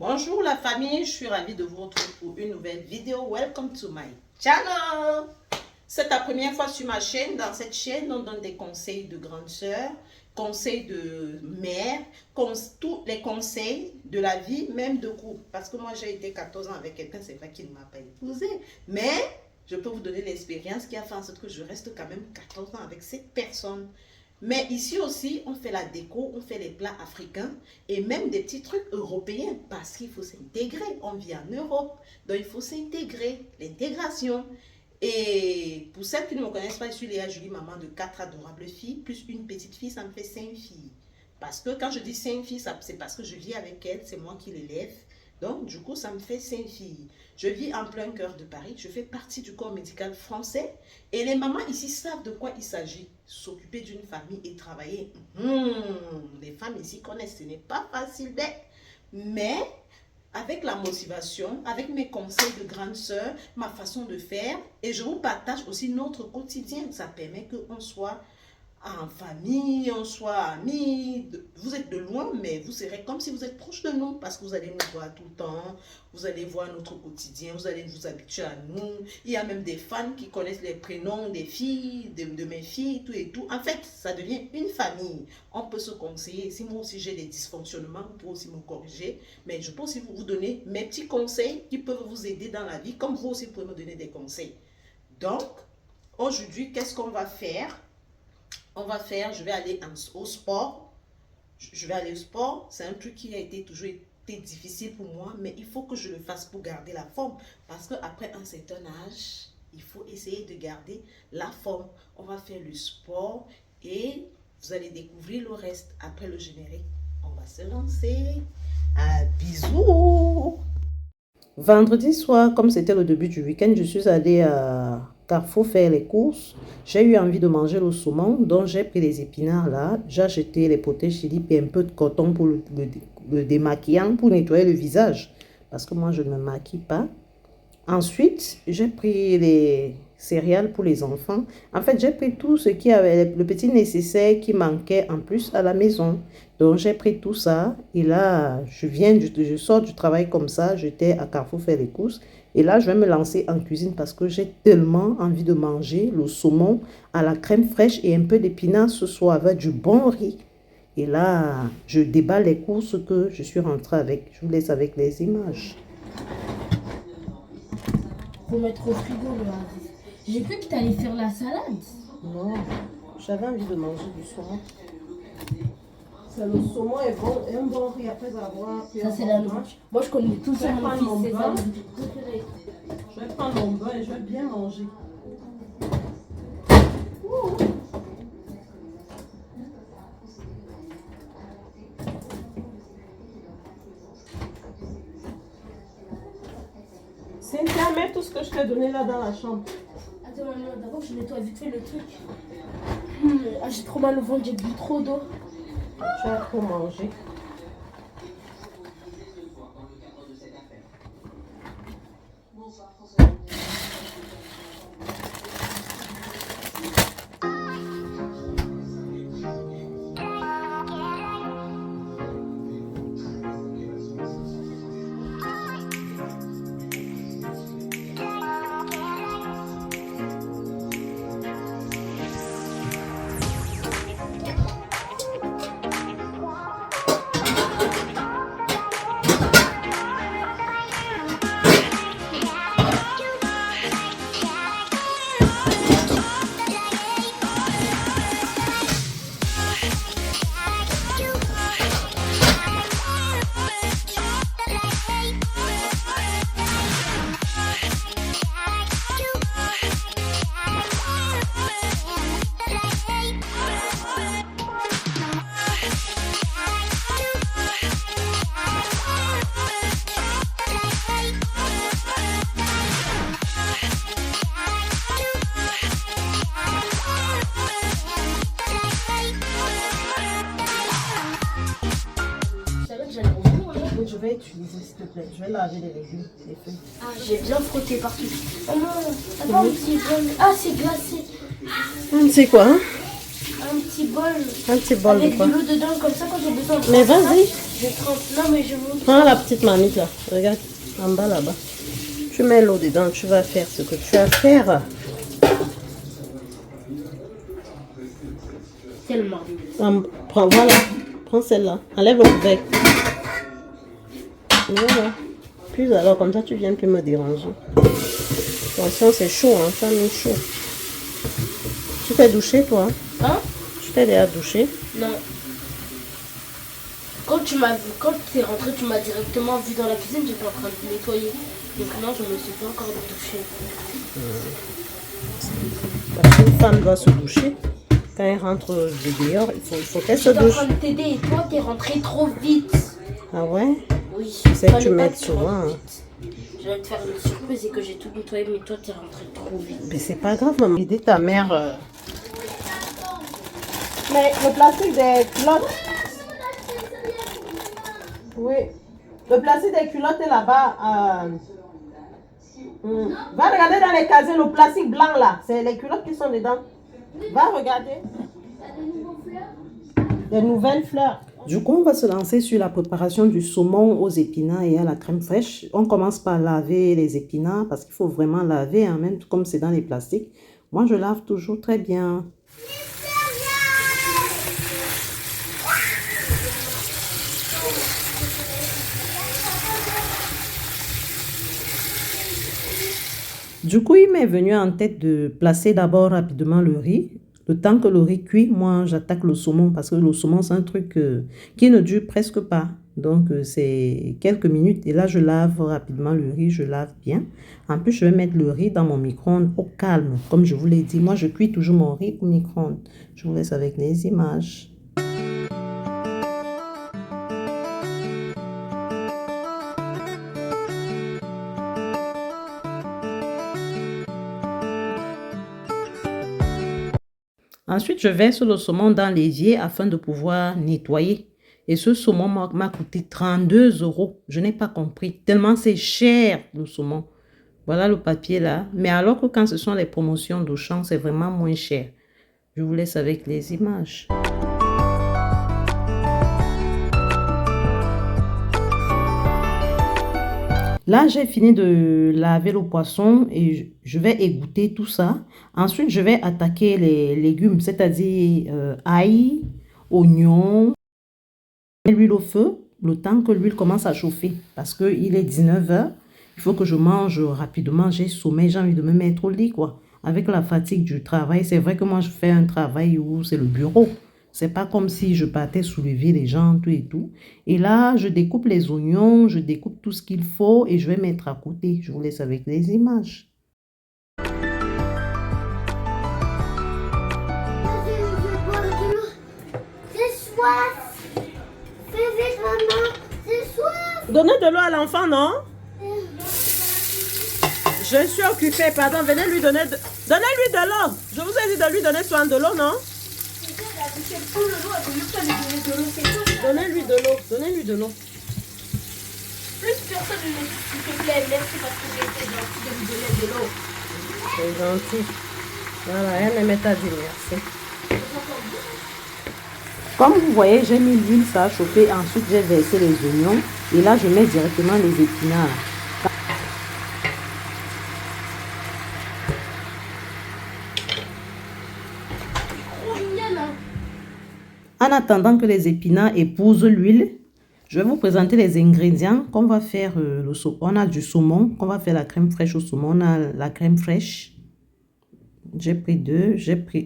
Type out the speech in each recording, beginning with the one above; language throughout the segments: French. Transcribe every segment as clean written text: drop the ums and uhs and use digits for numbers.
Bonjour la famille, je suis ravie de vous retrouver pour une nouvelle vidéo. Welcome to my channel. C'est ta première fois sur ma chaîne. Dans cette chaîne, on donne des conseils de grande sœur, conseils de mère, tous les conseils de la vie, même de couple. Parce que moi, j'ai été 14 ans avec quelqu'un, c'est vrai qu'il ne m'a pas épousé. Mais je peux vous donner l'expérience qui a fait en sorte que je reste quand même 14 ans avec cette personne. Mais ici aussi, on fait la déco, on fait les plats africains et même des petits trucs européens parce qu'il faut s'intégrer. On vit en Europe, donc il faut s'intégrer, l'intégration. Et pour celles qui ne me connaissent pas, je suis Léa Julie, maman de 4 adorables filles, plus une petite fille, ça me fait 5 filles. Parce que quand je dis 5 filles, c'est parce que je vis avec elles, c'est moi qui l'élève. Donc, du coup, ça me fait 5 filles. Je vis en plein cœur de Paris. Je fais partie du corps médical français. Et les mamans ici savent de quoi il s'agit. S'occuper d'une famille et travailler. Les femmes ici connaissent, ce n'est pas facile d'être. Mais avec la motivation, avec mes conseils de grande sœur, ma façon de faire, et je vous partage aussi notre quotidien. Ça permet qu'on soit en famille, on soit amis, vous êtes de loin, mais vous serez comme si vous êtes proche de nous, parce que vous allez nous voir tout le temps, vous allez voir notre quotidien, vous allez vous habituer à nous. Il y a même des fans qui connaissent les prénoms des filles, de mes filles, tout et tout. En fait, ça devient une famille. On peut se conseiller. Si moi aussi j'ai des dysfonctionnements, vous pouvez aussi me corriger, mais je peux aussi vous donner mes petits conseils qui peuvent vous aider dans la vie, comme vous aussi pouvez me donner des conseils. Donc, aujourd'hui, qu'est-ce qu'on va faire? Je vais aller au sport. Je vais aller au sport. C'est un truc qui a toujours été difficile pour moi, mais il faut que je le fasse pour garder la forme. Parce qu'après un certain âge, il faut essayer de garder la forme. On va faire le sport et vous allez découvrir le reste. Après le générique, on va se lancer. Bisous! Vendredi soir, comme c'était le début du week-end, je suis allée à Carrefour faire les courses. J'ai eu envie de manger le saumon, donc j'ai pris les épinards là. J'ai acheté les potés chili et un peu de coton pour le démaquillant, pour nettoyer le visage. Parce que moi, je ne me maquille pas. Ensuite, j'ai pris les céréales pour les enfants. En fait, j'ai pris tout ce qui avait le petit nécessaire qui manquait en plus à la maison. Donc, j'ai pris tout ça. Et là, je sors du travail comme ça. J'étais à Carrefour faire les courses. Et là, je vais me lancer en cuisine parce que j'ai tellement envie de manger le saumon à la crème fraîche et un peu d'épinards ce soir avec du bon riz. Et là, je déballe les courses que je suis rentrée avec. Je vous laisse avec les images. Faut mettre au frigo le radis. J'ai cru que t'allais faire la salade. Non, j'avais envie de manger du saumon. Le saumon est bon, et un bon riz après avoir pris. Ça c'est la nourriture. Moi je connais tout ça, mon fils, c'est ça. Je vais prendre mon beurre et je vais bien manger. Cynthia, mets tout ce que je t'ai donné là dans la chambre. Attends, maman, d'abord je nettoie vite fait le truc. J'ai trop mal au ventre, j'ai bu trop d'eau. Tu vas trop manger. Je vais utiliser, s'il te plaît. Je vais laver les légumes, les feuilles. Ah, j'ai bien frotté partout. Oh non, attends, c'est glacé. C'est quoi, hein? Un petit bol. Un petit bol Avec de quoi? de l'eau dedans, comme ça, quand j'ai besoin de Mais tremper ça, vas-y. je trempe. Non, mais je vous. Prends la petite marmite là. Regarde, en bas là-bas. Tu mets l'eau dedans, tu vas faire ce que tu as à faire. Tellement. Prends, voilà. Prends celle-là. Enlève le couvercle. Voilà. Puis alors, comme ça, tu viens plus me déranger. Attention, c'est chaud, hein. Ça met chaud. Tu t'es douché, toi? Hein? Tu t'es déjà douché? Non. Quand tu es rentré, tu m'as directement vu dans la cuisine, j'étais en train de nettoyer. Donc non, je me suis pas encore douchée. Parce qu'une femme doit se doucher. Quand elle rentre de dehors, il faut qu'elle se J'étais en douche. train de t'aider et toi, t'es rentré trop vite. Ah ouais? Oui. C'est que tu Fallait pas m'aides que tu souvent. rentres Hein. vite. J'allais te faire une surprise et que j'ai tout nettoyé, mais toi, t'es rentré trop vite. Mais c'est pas grave, maman. Aider ta mère. Mais le plastique des culottes. Oui. Le plastique des culottes est là-bas. Va regarder dans les casiers, le plastique blanc là. C'est les culottes qui sont dedans. Va regarder. Des nouvelles fleurs. Du coup, on va se lancer sur la préparation du saumon aux épinards et à la crème fraîche. On commence par laver les épinards parce qu'il faut vraiment laver, hein, même comme c'est dans les plastiques. Moi, je lave toujours très bien. Du coup, il m'est venu en tête de placer d'abord rapidement le riz. Le temps que le riz cuit, moi, j'attaque le saumon parce que le saumon, c'est un truc qui ne dure presque pas. Donc, c'est quelques minutes. Et là, je lave rapidement le riz, je lave bien. En plus, je vais mettre le riz dans mon micro-ondes au calme. Comme je vous l'ai dit, moi, je cuis toujours mon riz au micro-ondes. Je vous laisse avec les images. Ensuite, je verse le saumon dans l'évier afin de pouvoir nettoyer. Et ce saumon m'a coûté 32 €. Je n'ai pas compris. Tellement c'est cher le saumon. Voilà le papier là. Mais alors que quand ce sont les promotions d'Auchan, c'est vraiment moins cher. Je vous laisse avec les images. Là, j'ai fini de laver le poisson et je vais égoutter tout ça. Ensuite, je vais attaquer les légumes, c'est-à-dire ail, oignon, l'huile au feu, le temps que l'huile commence à chauffer. Parce qu'il est 19 h, il faut que je mange rapidement. J'ai sommeil, j'ai envie de me mettre au lit, quoi. Avec la fatigue du travail, c'est vrai que moi, je fais un travail où c'est le bureau. C'est pas comme si je partais soulever les gens, tout et tout. Et là, je découpe les oignons, je découpe tout ce qu'il faut et je vais mettre à côté. Je vous laisse avec les images. J'ai soif. Fais vite, maman. J'ai soif. Donnez de l'eau à l'enfant, non? Je suis occupée, pardon. Venez lui donner de... Donnez-lui de l'eau. Je vous ai dit de lui donner soin de l'eau, non? Donnez-lui de l'eau. Donnez-lui de l'eau. Plus personne ne me dit, s'il te plaît, merci parce que j'ai été gentil de lui donner de l'eau. C'est gentil. Voilà, elle aimait ta dire merci. Comme vous voyez, j'ai mis l'huile, ça a chauffé. Ensuite, j'ai versé les oignons. Et là, je mets directement les épinards. En attendant que les épinards épousent l'huile, je vais vous présenter les ingrédients qu'on va faire le saumon. On a du saumon, qu'on va faire la crème fraîche au saumon. On a la crème fraîche. J'ai pris deux.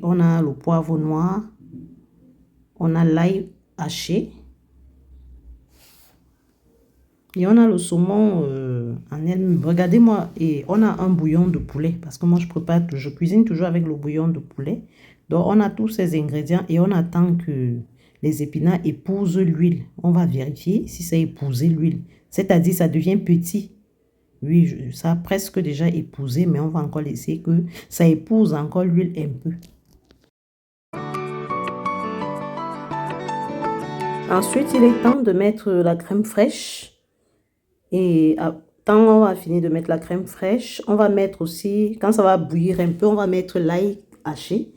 On a le poivre noir. On a l'ail haché. Et on a le saumon en elle-même. Regardez-moi, et on a un bouillon de poulet. Parce que moi, je cuisine toujours avec le bouillon de poulet. Donc, on a tous ces ingrédients et on attend que les épinards épousent l'huile. On va vérifier si ça a épousé l'huile. C'est-à-dire, ça devient petit. Oui, ça a presque déjà épousé, mais on va encore laisser que ça épouse encore l'huile un peu. Ensuite, il est temps de mettre la crème fraîche. Et quand on va finir de mettre la crème fraîche, on va mettre aussi, quand ça va bouillir un peu, on va mettre l'ail haché.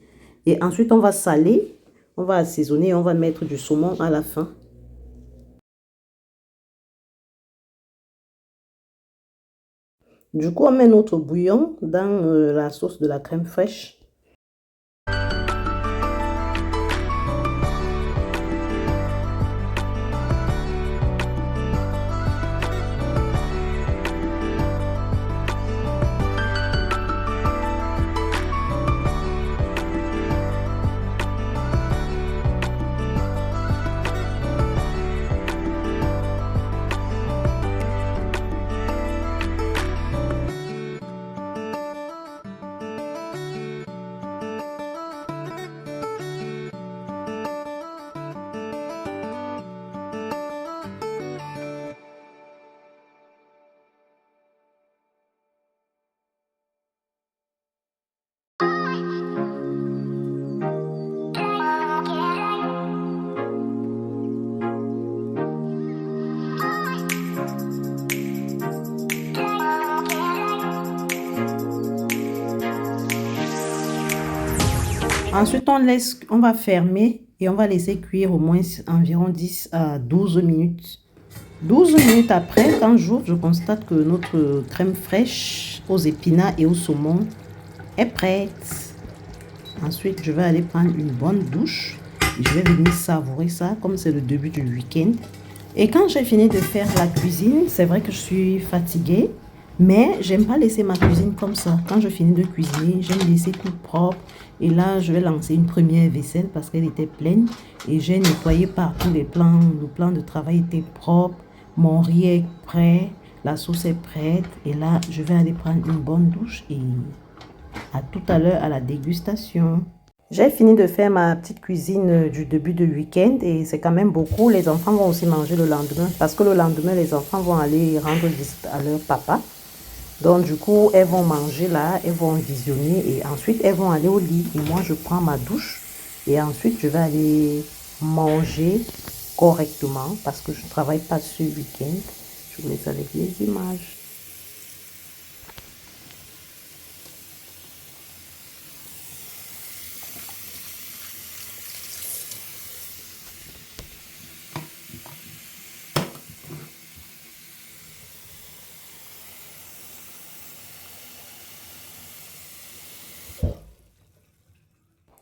Et ensuite, on va saler On va assaisonner, on va mettre du saumon à la fin. Du coup, on met notre bouillon dans la sauce de la crème fraîche. Ensuite, on va fermer et on va laisser cuire au moins environ 10 à 12 minutes. 12 minutes après, quand j'ouvre, je constate que notre crème fraîche aux épinards et au saumon est prête. Ensuite, je vais aller prendre une bonne douche et je vais venir savourer ça comme c'est le début du week-end. Et quand j'ai fini de faire la cuisine, c'est vrai que je suis fatiguée, mais j'aime pas laisser ma cuisine comme ça. Quand je finis de cuisiner, j'aime laisser tout propre. Et là, je vais lancer une première vaisselle parce qu'elle était pleine. Et j'ai nettoyé partout les plans. Le plan de travail était propre. Mon riz est prêt. La sauce est prête. Et là, je vais aller prendre une bonne douche. Et à tout à l'heure à la dégustation. J'ai fini de faire ma petite cuisine du début de week-end. Et c'est quand même beaucoup. Les enfants vont aussi manger le lendemain. Parce que le lendemain, les enfants vont aller rendre visite à leur papa. Donc, du coup, elles vont manger là, elles vont visionner et ensuite, elles vont aller au lit. Et moi, je prends ma douche et ensuite, je vais aller manger correctement parce que je ne travaille pas ce week-end. Je vous laisse avec les images.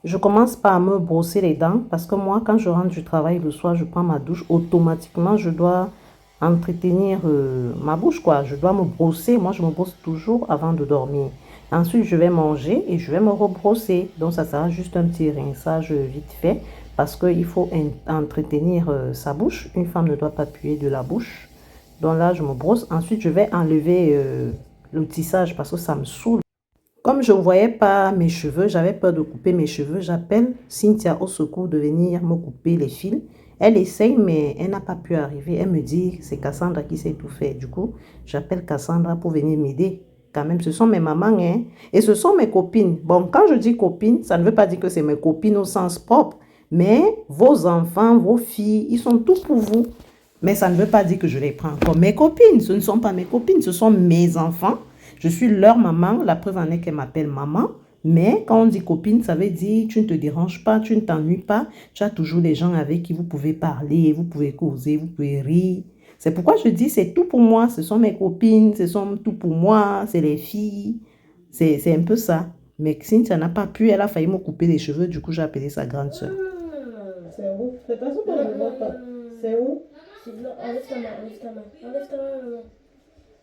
Je commence par me brosser les dents parce que moi, quand je rentre du travail le soir, je prends ma douche. Automatiquement, je dois entretenir ma bouche, quoi. Je dois me brosser. Moi, je me brosse toujours avant de dormir. Ensuite, je vais manger et je vais me rebrosser. Donc, ça sera juste un petit rinçage vite fait parce qu'il faut entretenir sa bouche. Une femme ne doit pas puer de la bouche. Donc là, je me brosse. Ensuite, je vais enlever le tissage parce que ça me saoule. Comme je ne voyais pas mes cheveux, j'avais peur de couper mes cheveux. J'appelle Cynthia au secours de venir me couper les fils. Elle essaye, mais elle n'a pas pu arriver. Elle me dit c'est Cassandra qui sait tout faire. Du coup, j'appelle Cassandra pour venir m'aider. Quand même, ce sont mes mamans, hein. Et ce sont mes copines. Bon, quand je dis copines, ça ne veut pas dire que c'est mes copines au sens propre. Mais vos enfants, vos filles, ils sont tous pour vous. Mais ça ne veut pas dire que je les prends comme mes copines. Ce ne sont pas mes copines, ce sont mes enfants. Je suis leur maman, la preuve en est qu'elle m'appelle maman. Mais quand on dit copine, ça veut dire tu ne te déranges pas, tu ne t'ennuies pas. Tu as toujours des gens avec qui vous pouvez parler, vous pouvez causer, vous pouvez rire. C'est pourquoi je dis c'est tout pour moi. Ce sont mes copines, ce sont tout pour moi, c'est les filles. C'est un peu ça. Mais Cynthia n'a pas pu, elle a failli me couper les cheveux. Du coup, j'ai appelé sa grande soeur. C'est où? C'est pas ça que je ne vois pas. C'est où? Enlève ta main, enlève ta main. Enlève ta main.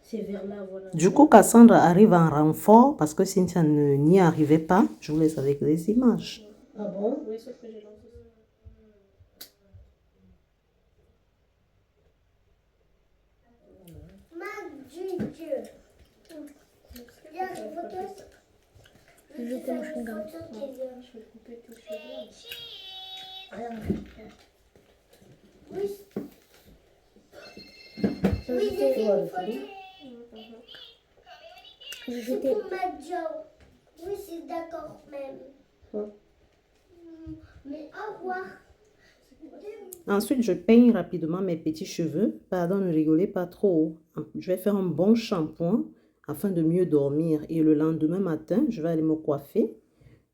C'est vers là, voilà. Du coup, Cassandra arrive en renfort parce que Cynthia n'y arrivait pas. Je vous laisse avec les images. Ah bon? Oui, c'est ce que j'ai lancé. Je t'aime, je suis gamme. Je vais couper tes cheveux. Rien. Oui. Oui, j'ai fait une photo. C'est pour ma Joe. Oui, c'est d'accord même. Mais au revoir. Ensuite, je peigne rapidement mes petits cheveux. Pardon, ne rigolez pas trop. Je vais faire un bon shampoing afin de mieux dormir. Et le lendemain matin, je vais aller me coiffer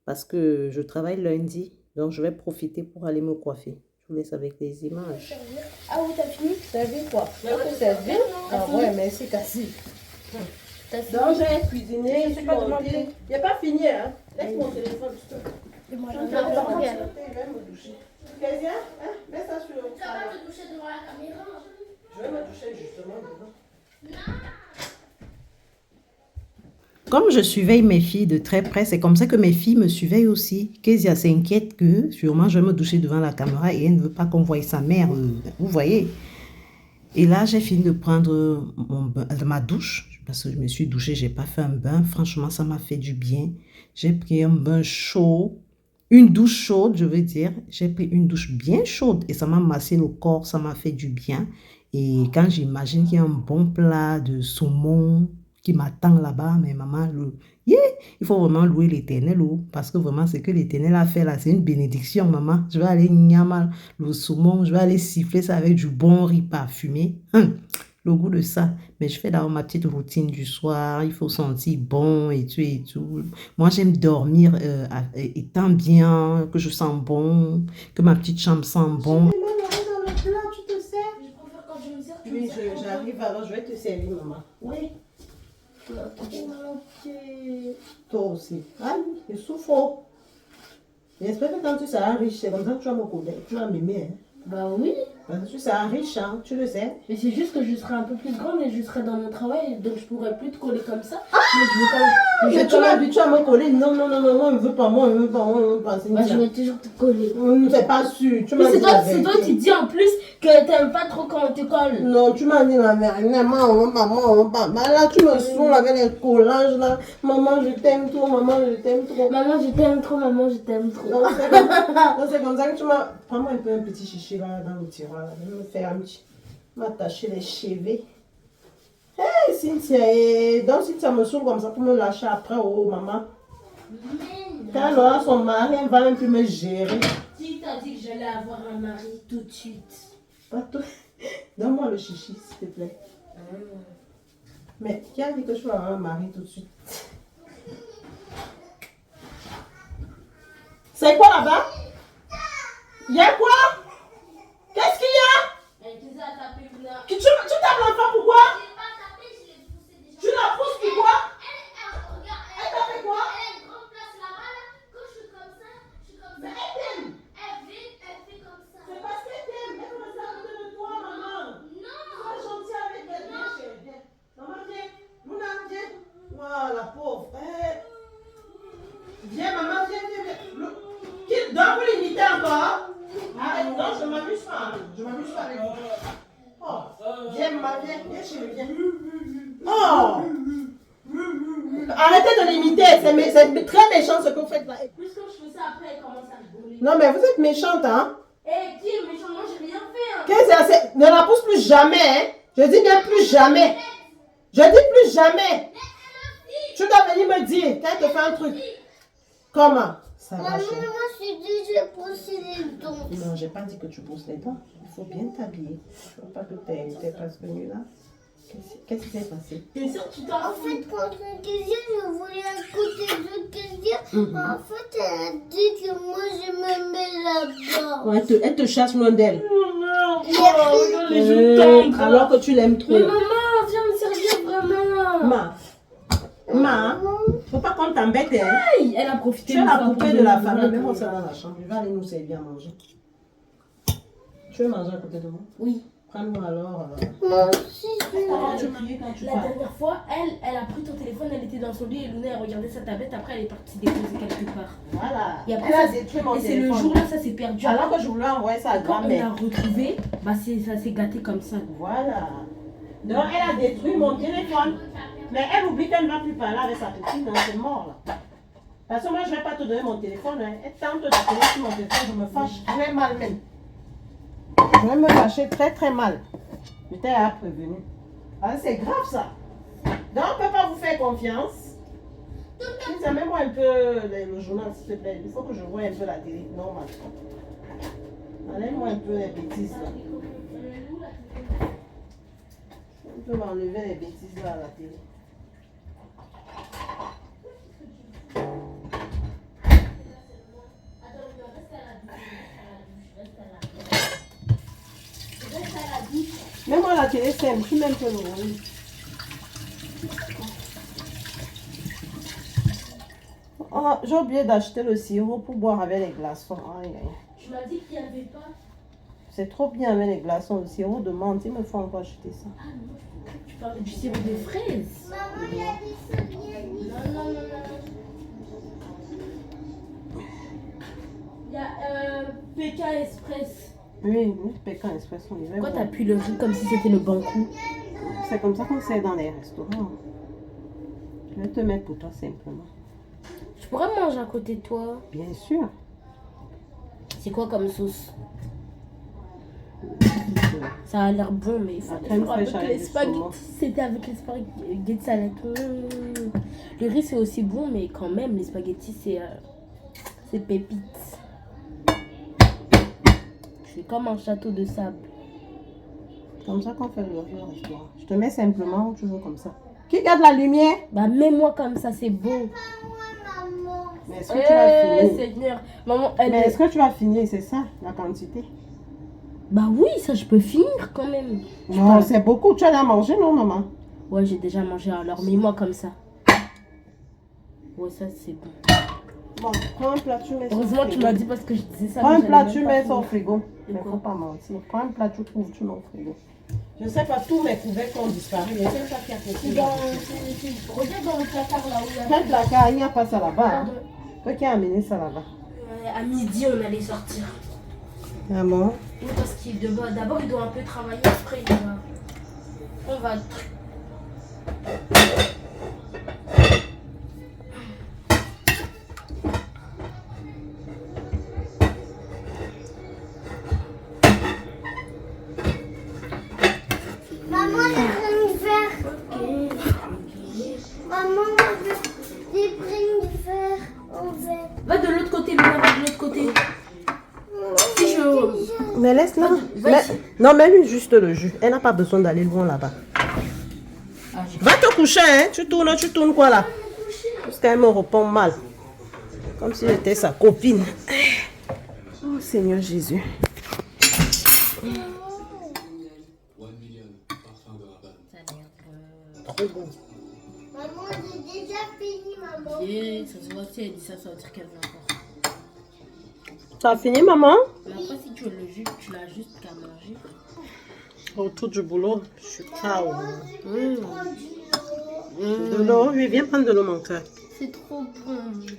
parce que je travaille lundi. Donc, je vais profiter pour aller me coiffer. Je vous laisse avec les images. Ah oui, t'as fini? Servi quoi? Je peux servir? Ah ouais, merci, Cassie. Donc, j'ai cuisiné, je suis montée. Il n'a pas fini, hein? Laisse mon téléphone. Et moi, Je j'en ai vais encore rien. me doucher. Kezia, hein? Mets ça sur le Tu vas pas te doucher devant la caméra. Je vais me doucher justement devant. Comme je surveille mes filles de très près, c'est comme ça que mes filles me surveillent aussi. Kezia s'inquiète que sûrement je vais me doucher devant la caméra et elle ne veut pas qu'on voie sa mère. Vous voyez. Et là, j'ai fini de prendre ma douche. Parce que je me suis douchée, je n'ai pas fait un bain. Franchement, ça m'a fait du bien. J'ai pris un bain chaud. Une douche chaude, je veux dire. J'ai pris une douche bien chaude et ça m'a massé le corps, ça m'a fait du bien. Et quand j'imagine qu'il y a un bon plat de saumon qui m'attend là-bas, mais maman, il faut vraiment louer l'Éternel, parce que vraiment, ce que l'Éternel a fait là, c'est une bénédiction, maman. Je vais aller nyama le saumon, je vais aller siffler ça avec du bon riz parfumé. Le goût de ça. Mais je fais d'abord ma petite routine du soir, il faut sentir bon et tout et tout. Moi, j'aime dormir étant bien, que je sens bon, que ma petite chambre sent bon. Dans le plat, tu te sers? Je préfère quand je me sers. Oui, j'arrive alors, je vais te servir, maman. Oui. Ok. Toi aussi. Ah oui, je souffre. J'espère que quand tu seras riche, c'est comme ça que tu vas me connaître, tu vas m'aimer. Hein? Bah oui. Parce que tu seras riche, hein, tu le sais. Mais c'est juste que je serai un peu plus grande et je serai dans mon travail, donc je pourrai plus te coller comme ça. Mais je veux quand même. Mais tu m'as habitué à me coller. Non, non, non, non, moi, je ne veux pas, moi, je ne veux pas, moi, je ne veux pas. Bah, je vais toujours te coller. C'est pas sûr. Tu Mais m'as c'est dit la toi vérité. qui dis en plus que t'aimes pas trop quand on te colle. Non, tu m'as dit la vérité. Maman, bah, là, tu me saoules avec les collages, là. Maman, je t'aime trop, maman, je t'aime trop. Maman, je t'aime trop, maman, je t'aime trop. Donc, c'est comme ça que tu m'as... Prends-moi un peu un petit chichi, là, dans le tiroir. Là. Je vais me faire un petit... m'attacher les cheveux. Hey, Cynthia, donc Cynthia me saoule comme ça pour me lâcher après, oh, maman. Quand elle aura son mari, elle va un peu me gérer. Qui t'a dit que j'allais avoir un mari tout de suite? Pas toi. Donne-moi le chichi, s'il te plaît. Mais qui a dit que je vais avoir un mari tout de suite? C'est quoi là-bas? Il y a quoi? Qu'est-ce qu'il y a? Tu tapes l'enfant pourquoi? Tu la pousses pourquoi? Elle t'a fait quoi? Mais elle t'aime. C'est parce qu'elle t'aime. Elle veut ça de toi, maman. Sois gentille avec elle. Viens, chérie, viens. Maman, viens. Luna, viens. Voilà, la pauvre. Viens, maman, viens. Qui doit vous limiter encore? Arrête, non, je ne m'amuse pas. Je ne m'amuse pas avec vous. Oh, viens, maman, viens, chérie, viens. Oh! Arrêtez de l'imiter, c'est très méchant ce que vous faites là. Plus que je fais ça après, elle commence à rigoler. Non, mais vous êtes méchante, hein? Eh, qui est méchant? Moi, j'ai rien fait. Hein. Qu'est-ce que ne la pousse plus jamais, hein? Je dis bien plus jamais. Je dis plus jamais. Tu dois venir me dire quand elle te fait un truc. Comment? Ça va, Maman, chérie. moi je dis j'ai brossé les dents. Non, j'ai pas dit que tu brosses les dents. Il faut bien t'habiller. Je veux pas que t'es pas venue là. Qu'est-ce qui s'est passé? T'es sûr que tu t'en En fous? fait, quand Kezia, je voulais écouter de Kezia. En fait, elle a dit que moi je me mets là-bas. Ouais, elle te chasse loin d'elle. Oh non! Oh, les joues tendres. Alors que tu l'aimes trop. Mais maman, viens me servir vraiment. Ma, faut pas qu'on t'embête, hein? Aïe, elle a profité Tu es la fois poupée pour de la donner famille. une Même on autre. sera dans la chambre. Je vais aller nous servir à manger. Tu veux manger à côté de moi? Oui. Prends-moi alors. Moi aussi, je Tu pries quand tu La vas. dernière fois, elle a pris ton téléphone, elle était dans son lit et Luna, elle regardait sa tablette, après elle est partie se déposer quelque part. Voilà. Et après, Elle a ça- détruit mon Et c'est le téléphone. jour-là, ça s'est perdu. Alors que je voulais envoyer ça à Quand on l'a grand-mère. retrouvé, bah ça s'est gâté comme ça. Voilà. Donc elle a détruit mon téléphone. Mais elle oublie qu'elle ne va plus parler avec sa petite, hein, c'est mort là. Parce que moi je ne vais pas te donner mon téléphone. Hein. Elle tente d'appeler sur mon téléphone, je me fâche très mal même. Je vais me fâcher très très mal. Peut-être elle a prévenu. Ah, c'est grave ça. Donc on ne peut pas vous faire confiance. Dis, mets-moi un peu le journal s'il te plaît. Il faut que je voie un peu la télé. Normal. Enlève-moi un peu les bêtises là. On peut m'enlever les bêtises là à la télé. Mets-moi la télé simple, je mets un peu le rouge. Oh, j'ai oublié d'acheter le sirop pour boire avec les glaçons. Aïe, aïe. Tu m'as dit qu'il n'y avait pas. C'est trop bien avec les glaçons. Le sirop de menthe, il me faut encore acheter ça. Ah non, tu parlais du sirop de fraise. Maman, il y a des céréales. Non. Il y a Pékin Express. Oui, Pékin Express, on y va. Pourquoi t'appuies le riz comme si c'était le banco? C'est comme ça qu'on sert dans les restaurants. Je vais te mettre pour toi simplement. Je pourrais manger à côté de toi. Bien sûr. C'est quoi comme sauce? Ça a l'air bon, mais il faut crème fraîche avec avec les du spaghettis. saumon. C'était avec les spaghettis salés. Le riz, c'est aussi bon, mais quand même, les spaghettis, c'est pépite. C'est comme un château de sable. Comme ça qu'on fait le restaurant. Je te mets simplement toujours comme ça. Qui garde la lumière? Bah, mets-moi comme ça, c'est beau. Maman. Mais est-ce que tu vas finir? Seigneur. Maman, elle Mais est... est-ce que tu vas finir? C'est ça, la quantité? Bah oui, ça, je peux finir quand même. Non, c'est beaucoup. Tu as à manger, non, maman? Ouais, j'ai déjà mangé, alors mets-moi comme ça. Ouais, ça, c'est bon. Bon, prends un plat, tu mets sur le Heureusement, tu frigo. m'as dit parce que je disais ça. Prends un mais plat, j'allais tu même pas mets au finir. frigo. Et Mais quoi? faut pas mentir. Prends un plat, tu couvres, tu mets au frigo. Je sais pas, tous mes couverts ont disparu. Il y a quelqu'un qui a C'est fait dans... ça. Regarde dans le placard là où il y a... Quel placard? Il n'y a pas ça là-bas. Hein? Pardon. Toi qui a amené ça là-bas. À midi, on allait sortir. Ah bon? Oui, parce qu'il doit... D'abord, il doit un peu travailler, après, il va... On va... Maman, j'ai pris du fer. Maman, j'ai pris du fer en verre. Va de l'autre côté, Luna, va de l'autre côté. Si je... Mais laisse-la. Va Mais- ici. Non, mets-lui juste le jus. Elle n'a pas besoin d'aller loin là-bas. Ah, j'ai... Va te coucher, hein? Tu tournes quoi là? Parce qu'elle me répond mal. Comme si j'étais sa copine. Oh Seigneur Jésus. Trop bon. Maman, j'ai déjà fini, maman. Et ça se voit, si elle dit ça, ça veut dire qu'elle veut encore. Ça a fini, maman? Mais après, si tu veux le jus, tu l'as juste qu'à manger. Autour du boulot, je suis KO. Oh, De l'eau, oui, viens prendre de l'eau, mon cœur. C'est trop bon. je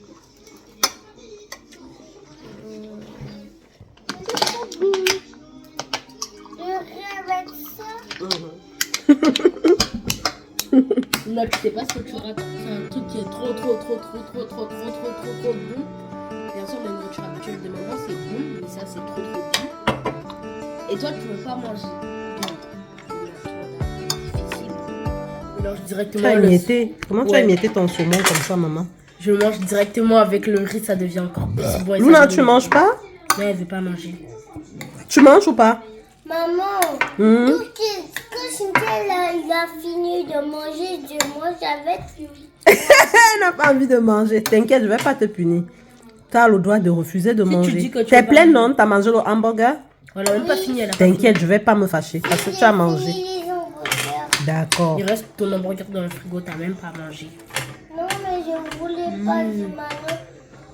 avec ça. Là, tu sais pas ce que tu rates. C'est un truc qui est trop bon. Bien sûr, la nourriture habituelle de maman, c'est bon, mais ça, c'est trop bon. Et toi, tu veux pas manger. Difficile. Je mange directement Comment tu as Ouais. émietté ton saumon comme ça, maman? Je mange directement avec le riz, ça devient encore plus bon. et ça Luna, devient- tu manges pas? Non, elle veut pas manger. Tu manges ou pas? Maman, Hmm? quand Cynthia il a fini de manger, je mange avec lui. Elle n'a pas envie de manger. T'inquiète, je vais pas te punir. Tu as le droit de refuser de Si tu manger. dis que tu T'es veux pleine, pas- non? T'as mangé le hamburger? On a même pas fini, elle a pas T'inquiète, je vais pas me fâcher parce que tu as mangé. Fini les hamburgers. D'accord. fini. Il reste ton hamburger dans le frigo, t'as même pas mangé. Non, mais je voulais pas de maman.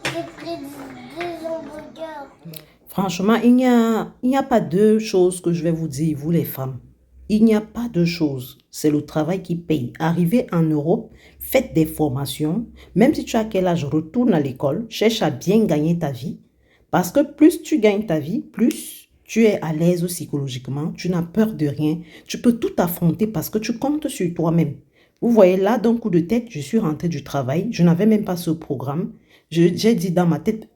J'ai pris des hamburgers. Franchement, il n'y a pas deux choses que je vais vous dire, vous les femmes. Il n'y a pas deux choses. C'est le travail qui paye. Arrivez en Europe, faites des formations. Même si tu as quel âge, retourne à l'école, cherche à bien gagner ta vie. Parce que plus tu gagnes ta vie, plus tu es à l'aise psychologiquement, tu n'as peur de rien. Tu peux tout affronter parce que tu comptes sur toi-même. Vous voyez là, d'un coup de tête, je suis rentrée du travail. Je n'avais même pas ce programme. J'ai dit dans ma tête,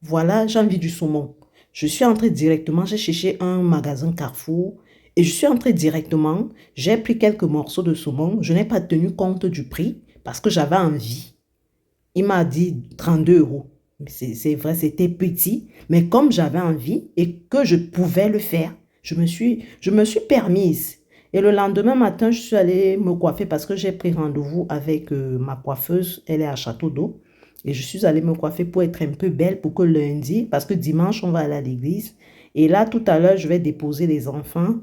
voilà, j'ai envie du saumon. Je suis entrée directement, j'ai cherché un magasin Carrefour et je suis entrée directement. J'ai pris quelques morceaux de saumon. Je n'ai pas tenu compte du prix parce que j'avais envie. Il m'a dit 32 €. C'est vrai, c'était petit, mais comme j'avais envie et que je pouvais le faire, je me suis permise. Et le lendemain matin, je suis allée me coiffer parce que j'ai pris rendez-vous avec ma coiffeuse. Elle est à Château d'Eau. Et je suis allée me coiffer pour être un peu belle pour que lundi, parce que dimanche, on va aller à l'église. Et là, tout à l'heure, je vais déposer les enfants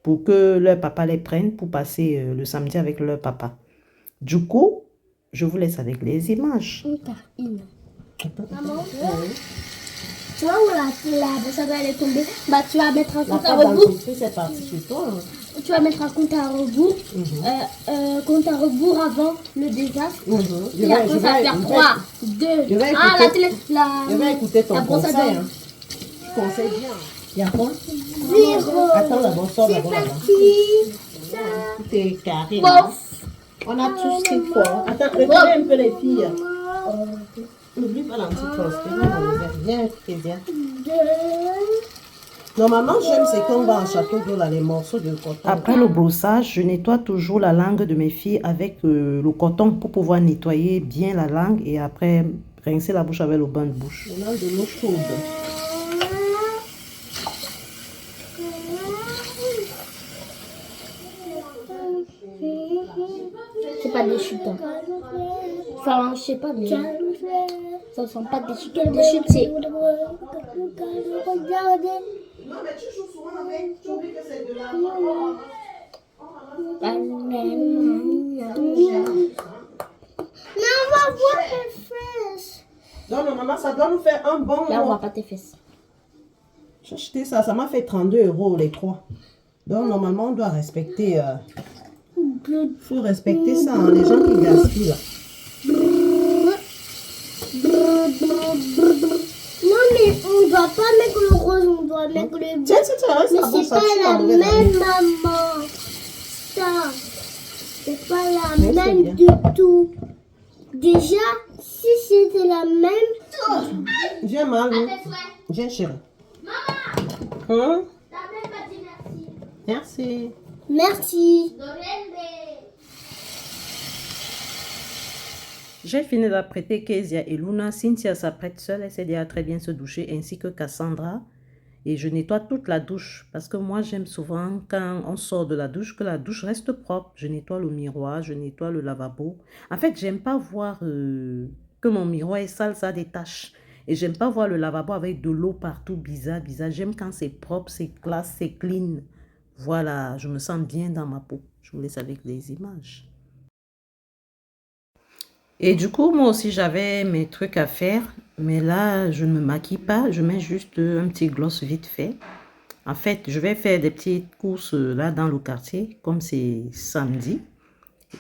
pour que leur papa les prenne pour passer le samedi avec leur papa. Du coup, je vous laisse avec les images. Maman, tu vois où la ça va aller tomber? Bah, tu vas mettre un compte à rebours. C'est parti chez toi. Hein. Tu vas mettre un compte à rebours. Compte à rebours avant le désastre. Et après, ça va faire 3, 2, 1. La télé. Je vais écouter ton la brosse à conseil. dents. Hein. Tu conseilles bien. Il y a quoi? 0. Attends d'abord, sors C'est d'abord là-bas. parti. Tout est carré. Bon. Là. On a tout ce qu'il faut. Attends, regardez un peu les filles. N'oublie pas la petite chose. Viens, viens. Normalement, j'aime c'est qu'on va en château d'eau, là, les morceaux de coton. Après le brossage, je nettoie toujours la langue de mes filles avec le coton pour pouvoir nettoyer bien la langue et après rincer la bouche avec le bain de bouche. On a de l'eau chaude. C'est pas des chutes. Hein. Enfin, je sais pas, mais ça sent pas des chutes. Des chutes, c'est. Non, mais tu joues souvent avec. Tu oublies que c'est de la. Mais on va voir les fesses. Non, non, maman, ça doit nous faire un bon. Là, on voit pas tes fesses. J'ai acheté ça, ça m'a fait 32 € les trois. Donc, normalement, on doit respecter. Il faut respecter ça, hein, les gens qui gaspillent là. Non, mais on doit pas mettre le rose, on doit mettre le Tiens, reste mais là, bon, c'est ça, pas tu la vas enlever la même, main. maman. Ça, c'est pas la Mais c'est même bien. du tout. Déjà, si c'était la même, Viens, Malou. Viens, chérie. Maman. Merci. merci. J'ai fini d'apprêter Kezia et Luna. Cynthia s'apprête seule, elle sait déjà très bien se doucher, ainsi que Cassandra. Et je nettoie toute la douche, parce que moi j'aime souvent quand on sort de la douche, que la douche reste propre. Je nettoie le miroir, je nettoie le lavabo. En fait, j'aime pas voir que mon miroir est sale, ça a des taches. Et j'aime pas voir le lavabo avec de l'eau partout, bizarre, bizarre. J'aime quand c'est propre, c'est classe, c'est clean. Voilà, je me sens bien dans ma peau. Je vous laisse avec les images. Et du coup, moi aussi, j'avais mes trucs à faire. Mais là, je ne me maquille pas. Je mets juste un petit gloss vite fait. En fait, je vais faire des petites courses là dans le quartier, comme c'est samedi.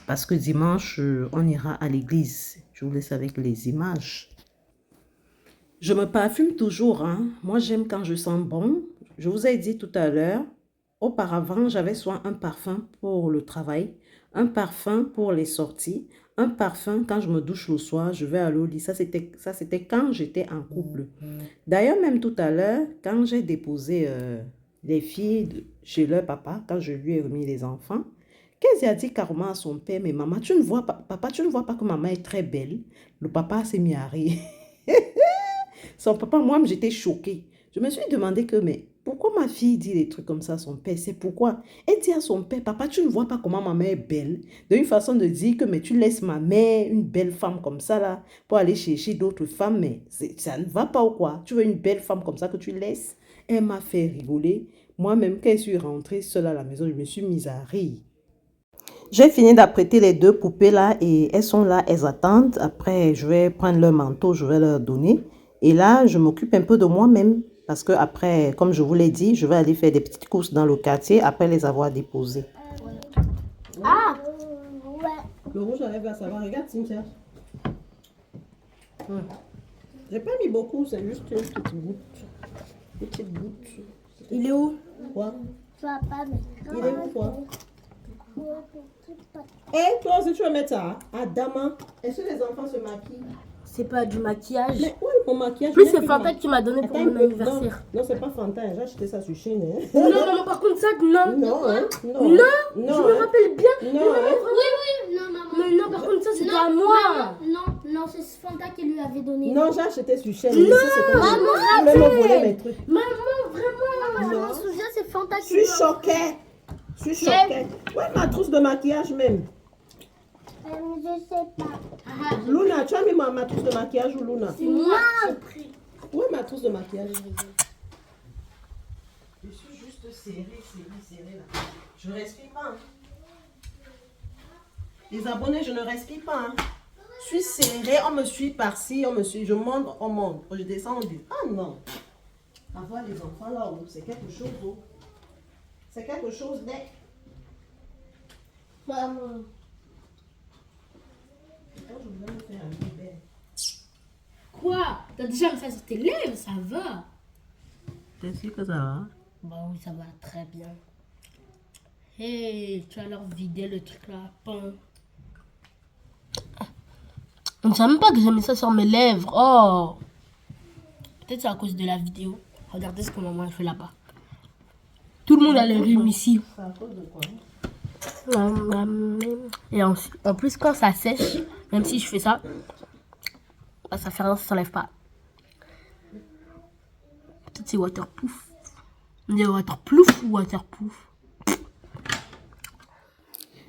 Parce que dimanche, on ira à l'église. Je vous laisse avec les images. Je me parfume toujours, hein. Moi, j'aime quand je sens bon. Je vous ai dit tout à l'heure, auparavant, j'avais soit un parfum pour le travail, un parfum pour les sorties, un parfum quand je me douche le soir, je vais aller au lit. Ça, c'était quand j'étais en couple. D'ailleurs, même tout à l'heure, quand j'ai déposé les filles chez leur papa, quand je lui ai remis les enfants, qu'est-ce qu'il a dit carrément à son père, mais maman, tu ne vois pas, papa, tu ne vois pas que maman est très belle? Le papa s'est mis à rire. Son papa, moi, j'étais choquée. Je me suis demandé que, mais pourquoi ma fille dit des trucs comme ça à son père? C'est pourquoi. Elle dit à son père, papa, tu ne vois pas comment ma mère est belle? D'une façon de dire que, mais tu laisses ma mère, une belle femme comme ça, là, pour aller chercher d'autres femmes, mais ça ne va pas ou quoi? Tu veux une belle femme comme ça que tu laisses? Elle m'a fait rigoler. Moi-même, quand je suis rentrée seule à la maison, je me suis mise à rire. J'ai fini d'apprêter les deux poupées là et elles sont là, elles attendent. Après, je vais prendre leur manteau, je vais leur donner. Et là, je m'occupe un peu de moi-même parce que après, comme je vous l'ai dit, je vais aller faire des petites courses dans le quartier après les avoir déposées. Ah, Le rouge à lèvres là, ça va. Regarde, Cynthia. J'ai pas mis beaucoup, c'est juste une petite goutte. Une petite goutte. Il est où? Quoi? papa, Il est où, quoi? Eh, toi aussi, tu veux mettre ça? Ah, Dama, est-ce que les enfants se maquillent? C'est pas du maquillage. Mais où est mon maquillage? Plus Même c'est plus Fanta ma- qui m'a donné pour Attends, mon non, anniversaire. non, c'est pas Fanta, j'ai acheté ça sur Chine. Hein. Non, maman, par contre, ça, non. Non, hein? Non, Non, je non, me hein. rappelle bien. Non, hein. non, maman. Mais non, par contre, ça, c'était à moi. Non, c'est Fanta qui lui avait donné. Non, j'ai acheté sur Chine. Non, maman, tu voulais me voler mes trucs. Maman, vraiment. Je me souviens, c'est Fanta Je qui lui suis choquée. Je suis choquée. Ouais, ma trousse de maquillage même. Je sais pas. Luna, tu as mis ma trousse de maquillage ou Luna? C'est moi. Où est ma trousse de maquillage? Je suis juste serré là. Je respire pas. Hein. Les abonnés, je ne respire pas. Hein. Je suis serré, on me suit par-ci, on me suit, je monte, on monte. Je descends, on dit, ah non. Avoir les enfants là-haut, c'est quelque chose. Oh. C'est quelque chose de... Maman. Je voulais me faire un bébé. Quoi? T'as déjà mis ça sur tes lèvres, ça va. T'es sûr que ça va? Bah oui, ça va très bien. Hey, tu as alors vidé le truc là. Bon. On ne sait même pas que j'ai mis ça sur mes lèvres. Oh. Peut-être c'est à cause de la vidéo. Regardez ce que maman a fait là-bas. Tout le monde a les rimes ici. C'est à cause de quoi? Et en plus, quand ça sèche, même si je fais ça, bah, ça fait rien, ça s'enlève pas. Peut-être c'est waterproof. On dit waterproof ou waterproof?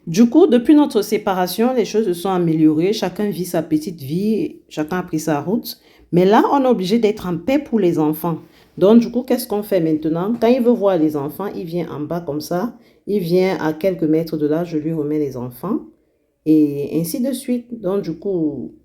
Du coup, depuis notre séparation, les choses se sont améliorées. Chacun vit sa petite vie, chacun a pris sa route. Mais là, on est obligé d'être en paix pour les enfants. Donc, du coup, qu'est-ce qu'on fait maintenant? Quand il veut voir les enfants, il vient en bas comme ça. Il vient à quelques mètres de là, je lui remets les enfants. Et ainsi de suite. Donc, du coup,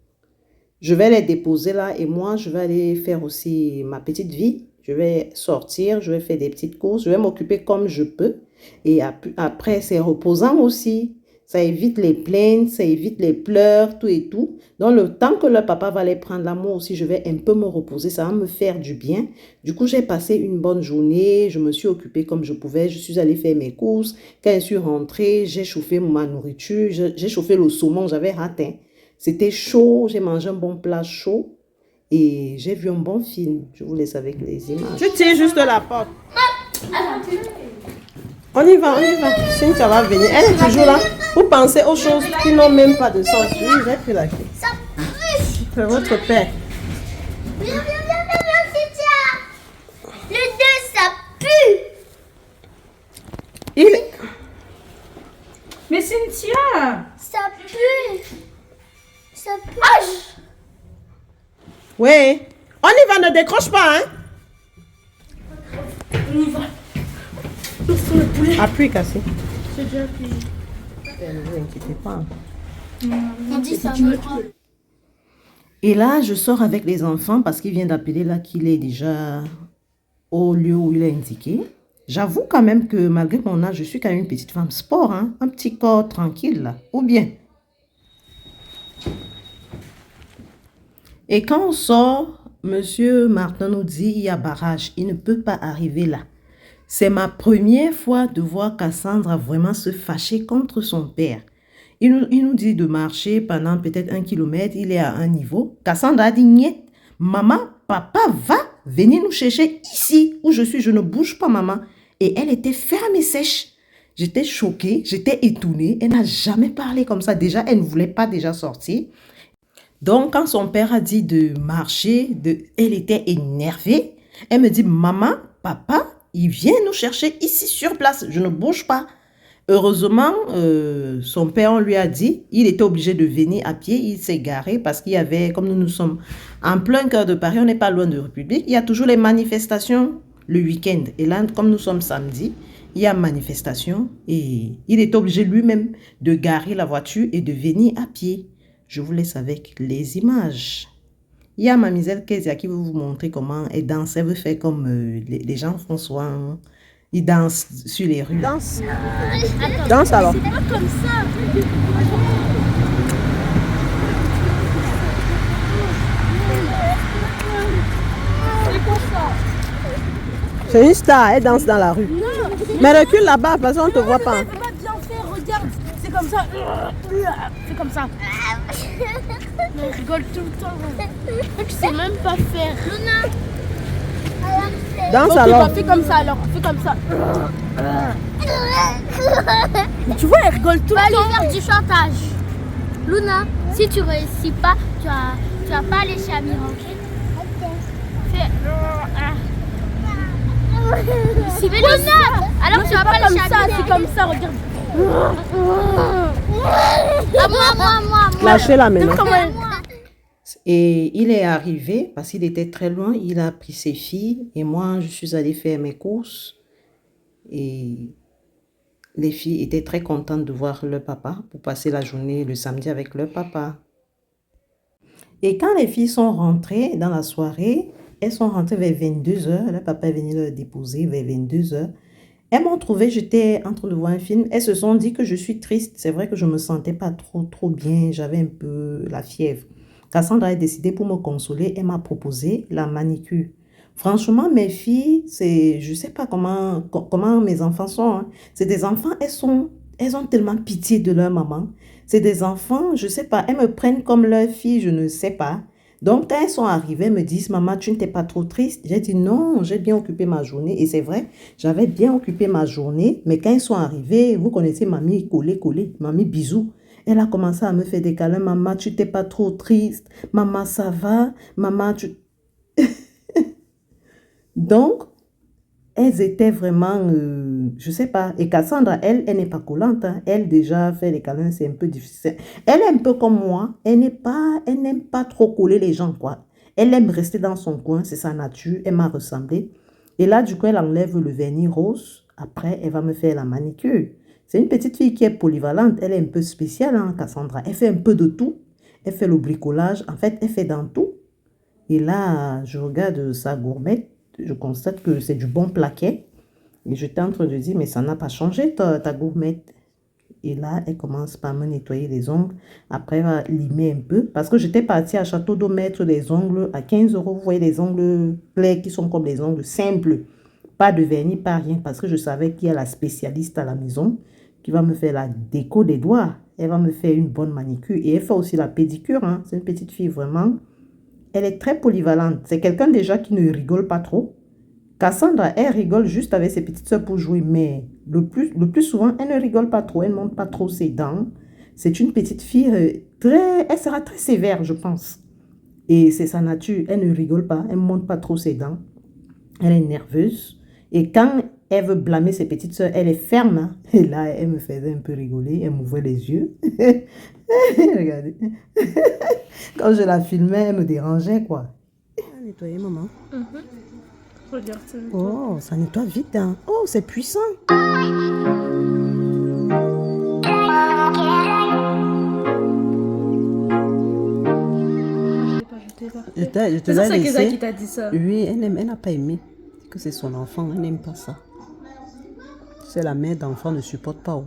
je vais les déposer là. Et moi, je vais aller faire aussi ma petite vie. Je vais sortir, je vais faire des petites courses. Je vais m'occuper comme je peux. Et après, c'est reposant aussi. Ça évite les plaintes, ça évite les pleurs, tout et tout. Donc, le temps que le papa va les prendre là, moi aussi, je vais un peu me reposer. Ça va me faire du bien. Du coup, j'ai passé une bonne journée. Je me suis occupée comme je pouvais. Je suis allée faire mes courses. Quand je suis rentrée, j'ai chauffé ma nourriture. J'ai chauffé le saumon. J'avais raté. C'était chaud. J'ai mangé un bon plat chaud. Et j'ai vu un bon film. Je vous laisse avec les images. Tu tiens juste la porte. On y va, on y va. Cynthia va venir. Elle est toujours là. Vous pensez aux choses qui n'ont même pas de sens. Oui, j'ai pris la clé. Ça pue. C'est votre père. Viens, Cynthia. Le deux, ça pue. Il est... Mais Cynthia! Ça pue. Ça pue. Oui. On y va, ne décroche pas, hein. On y va. Appuie, cassé. J'ai déjà appuyé. Ne vous inquiétez pas. On dit ça me Et là, je sors avec les enfants parce qu'il vient d'appeler là qu'il est déjà au lieu où il est indiqué. J'avoue quand même que malgré mon âge, je suis quand même une petite femme sport, hein? Un petit corps tranquille là. Ou bien. Et quand on sort, Monsieur Martin nous dit il y a barrage. Il ne peut pas arriver là. C'est ma première fois de voir Cassandra vraiment se fâcher contre son père. Il nous dit de marcher pendant peut-être 1 kilomètre. Il est à un niveau. Cassandra a dit, niet, maman, papa va venir nous chercher ici où je suis. Je ne bouge pas, maman. Et elle était ferme et sèche. J'étais choquée, j'étais étonnée. Elle n'a jamais parlé comme ça. Déjà, elle ne voulait pas déjà sortir. Donc, quand son père a dit de marcher, elle était énervée. Elle me dit, maman, papa, il vient nous chercher ici sur place. Je ne bouge pas. Heureusement, son père, on lui a dit, il était obligé de venir à pied. Il s'est garé parce qu'il y avait, comme nous sommes en plein cœur de Paris, on n'est pas loin de République. Il y a toujours les manifestations le week-end. Et là, comme nous sommes samedi, il y a manifestation. Et il est obligé lui-même de garer la voiture et de venir à pied. Je vous laisse avec les images. Il y a Mademoiselle Kezia qui veut vous montrer comment elle danse. Elle veut faire comme les gens font souvent. Ils dansent sur les rues. Danse. Danse alors. C'est pas comme ça. C'est une star, elle danse dans la rue. Mais recule là-bas, parce qu'on ne te voit pas. C'est pas bien fait, regarde. C'est comme ça. C'est comme ça. Mais elle rigole tout le temps. Tu sais même pas faire. Luna. Danse Donc, alors. fais comme ça alors. Fais comme ça. Mais tu vois, elle rigole tout Va le lui temps. faire du chantage. Luna, si tu réussis pas, tu vas pas aller chez Amira, ok? Fais. C'est quoi ça? Alors tu vas pas aller Comme chez ça, Amira. c'est comme ça, regarde. À moi. Lâchez-la maintenant. Comment elle... Et il est arrivé parce qu'il était très loin. Il a pris ses filles et moi, je suis allée faire mes courses. Et les filles étaient très contentes de voir leur papa pour passer la journée le samedi avec leur papa. Et quand les filles sont rentrées dans la soirée, elles sont rentrées vers 22 heures. Le papa est venu leur déposer vers 22 heures. Elles m'ont trouvé, j'étais en train de voir un film. Elles se sont dit que je suis triste. C'est vrai que je ne me sentais pas trop bien. J'avais un peu la fièvre. Cassandra a décidé pour me consoler. Elle m'a proposé la manicure. Franchement, mes filles, je ne sais pas comment mes enfants sont. Hein. C'est des enfants, elles ont tellement pitié de leur maman. C'est des enfants, je ne sais pas, elles me prennent comme leur fille, je ne sais pas. Donc, quand elles sont arrivées, elles me disent, maman, tu n'étais pas trop triste? J'ai dit, non, j'ai bien occupé ma journée. Et c'est vrai, j'avais bien occupé ma journée. Mais quand elles sont arrivées, vous connaissez mamie collé, mamie bisous. Elle a commencé à me faire des câlins. Maman, tu n'étais pas trop triste? Maman, ça va? Maman, tu... Donc, elles étaient vraiment, je sais pas. Et Cassandra, elle n'est pas collante. Hein. Elle, déjà, fait les câlins, c'est un peu difficile. Elle est un peu comme moi. Elle n'aime pas trop coller les gens, quoi. Elle aime rester dans son coin, c'est sa nature. Elle m'a ressemblé. Et là, du coup, elle enlève le vernis rose. Après, elle va me faire la manicure. C'est une petite fille qui est polyvalente. Elle est un peu spéciale, hein, Cassandra. Elle fait un peu de tout. Elle fait le bricolage. En fait, elle fait dans tout. Et là, je regarde sa gourmette. Je constate que c'est du bon plaquet. Et j'étais en train de dire, mais ça n'a pas changé ta gourmette. Et là, elle commence par me nettoyer les ongles. Après, elle va limer un peu. Parce que j'étais partie à Château d'Eau mettre des ongles à 15 €. Vous voyez, des ongles clairs qui sont comme des ongles simples. Pas de vernis, pas rien. Parce que je savais qu'il y a la spécialiste à la maison qui va me faire la déco des doigts. Elle va me faire une bonne manicure. Et elle fait aussi la pédicure. Hein. C'est une petite fille vraiment... Elle est très polyvalente. C'est quelqu'un déjà qui ne rigole pas trop. Cassandra, elle rigole juste avec ses petites soeurs pour jouer. Mais le plus souvent, elle ne rigole pas trop. Elle ne monte pas trop ses dents. C'est une petite fille elle sera très sévère, je pense. Et c'est sa nature. Elle ne rigole pas. Elle ne monte pas trop ses dents. Elle est nerveuse. Et quand elle veut blâmer ses petites soeurs, elle est ferme. Hein. Et là, elle me faisait un peu rigoler. Elle m'ouvrait les yeux. Regardez. Quand je la filmais, elle me dérangeait, quoi. Nettoyer, maman. Regarde ça. Oh, ça nettoie vite, hein. Oh, c'est puissant. Je te l'ai C'est Keza laissé. qui t'a dit ça. Oui, elle n'a pas aimé. Que c'est son enfant, elle n'aime pas ça. C'est la mère d'enfant ne supporte pas. Oh.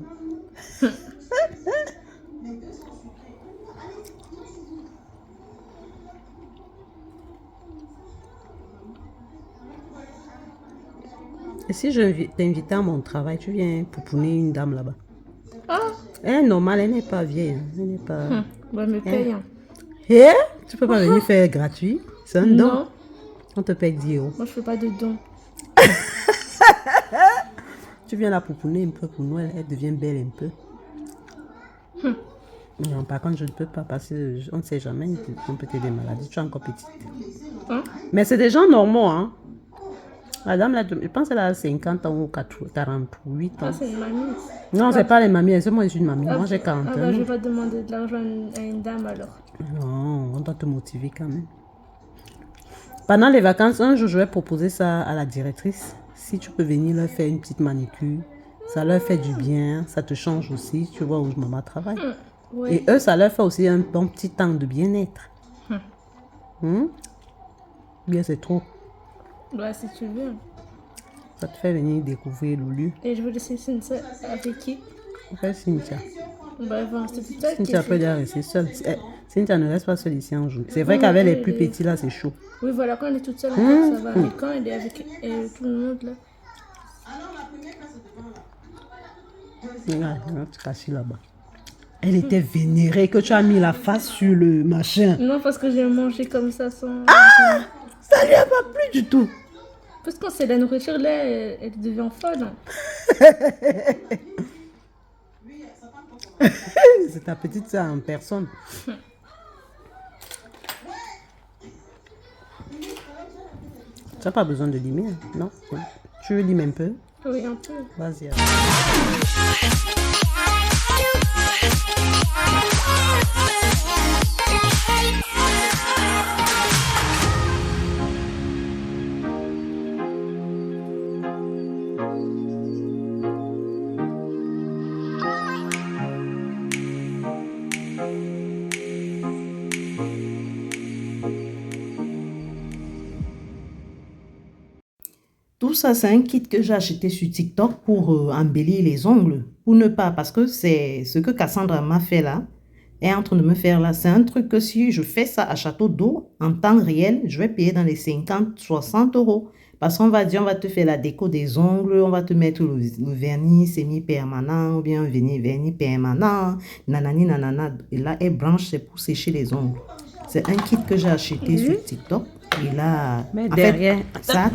Et si je t'invitais à mon travail, tu viens pouponner une dame là-bas. Ah, Elle est normale, elle n'est pas vieille. Hein. Elle n'est pas... bah me paye. Hein. Eh? Tu peux pas venir faire gratuit. C'est un don. Non, On te paye 10 €. moi je fais pas de dons. Tu viens la pouponner un peu pour nous, elle devient belle un peu. Non, par contre, je ne peux pas passer, on ne sait jamais, on peut t'aider des maladies. Tu es encore petite. Hein? Mais c'est des gens normaux, hein. La dame, là, je pense qu'elle a 50 ans ou 48 ans. Ah, c'est une mamie. Non, c'est pas les mamies, c'est moi, je suis une mamie. Ah, Moi, j'ai 40 ah ans. bah, je vais pas demander de l'argent à une dame alors. Non, on doit te motiver quand même. Pendant les vacances, un jour, je vais proposer ça à la directrice. Si tu peux venir leur faire une petite manicure, ça leur fait du bien, ça te change aussi. Tu vois où maman travaille. Ouais. Et eux, ça leur fait aussi un bon petit temps de bien-être. Bien, c'est trop. Bah, si tu veux. Ça te fait venir découvrir le lieu. Et je veux laisser Cynthia avec qui? En fait, Cynthia. Bah, elle va rester toute seule. Cynthia peut déjà rester seule. Cynthia ne reste pas seule ici en jour. C'est vrai qu'avec les plus petits, là, c'est chaud. Oui, voilà, quand elle est toute seule, ça va. Mais quand elle est avec tout le monde, là. Regarde, tu casses là-bas. Elle était vénérée que tu as mis la face sur le machin. Non, parce que j'ai mangé comme ça sans... Ah! Ça lui a pas plu du tout. Parce que quand c'est la nourriture, là, elle devient folle. Hein. C'est ta petite sœur en personne. Tu n'as pas besoin de limer, hein? Non? Tu veux limer un peu? Oui, un peu. Vas-y. Tout ça, c'est un kit que j'ai acheté sur TikTok pour embellir les ongles. Pour ne pas, parce que c'est ce que Cassandra m'a fait là, est en train de me faire là. C'est un truc que si je fais ça à Château d'Eau, en temps réel, je vais payer dans les 50-60 euros. Parce qu'on va dire, on va te faire la déco des ongles, on va te mettre le vernis semi-permanent ou bien un vernis permanent, nanani nanana. Et là, elle branche, c'est pour sécher les ongles. C'est un kit que j'ai acheté sur TikTok. Et là, Mais en derrière, fait, ça,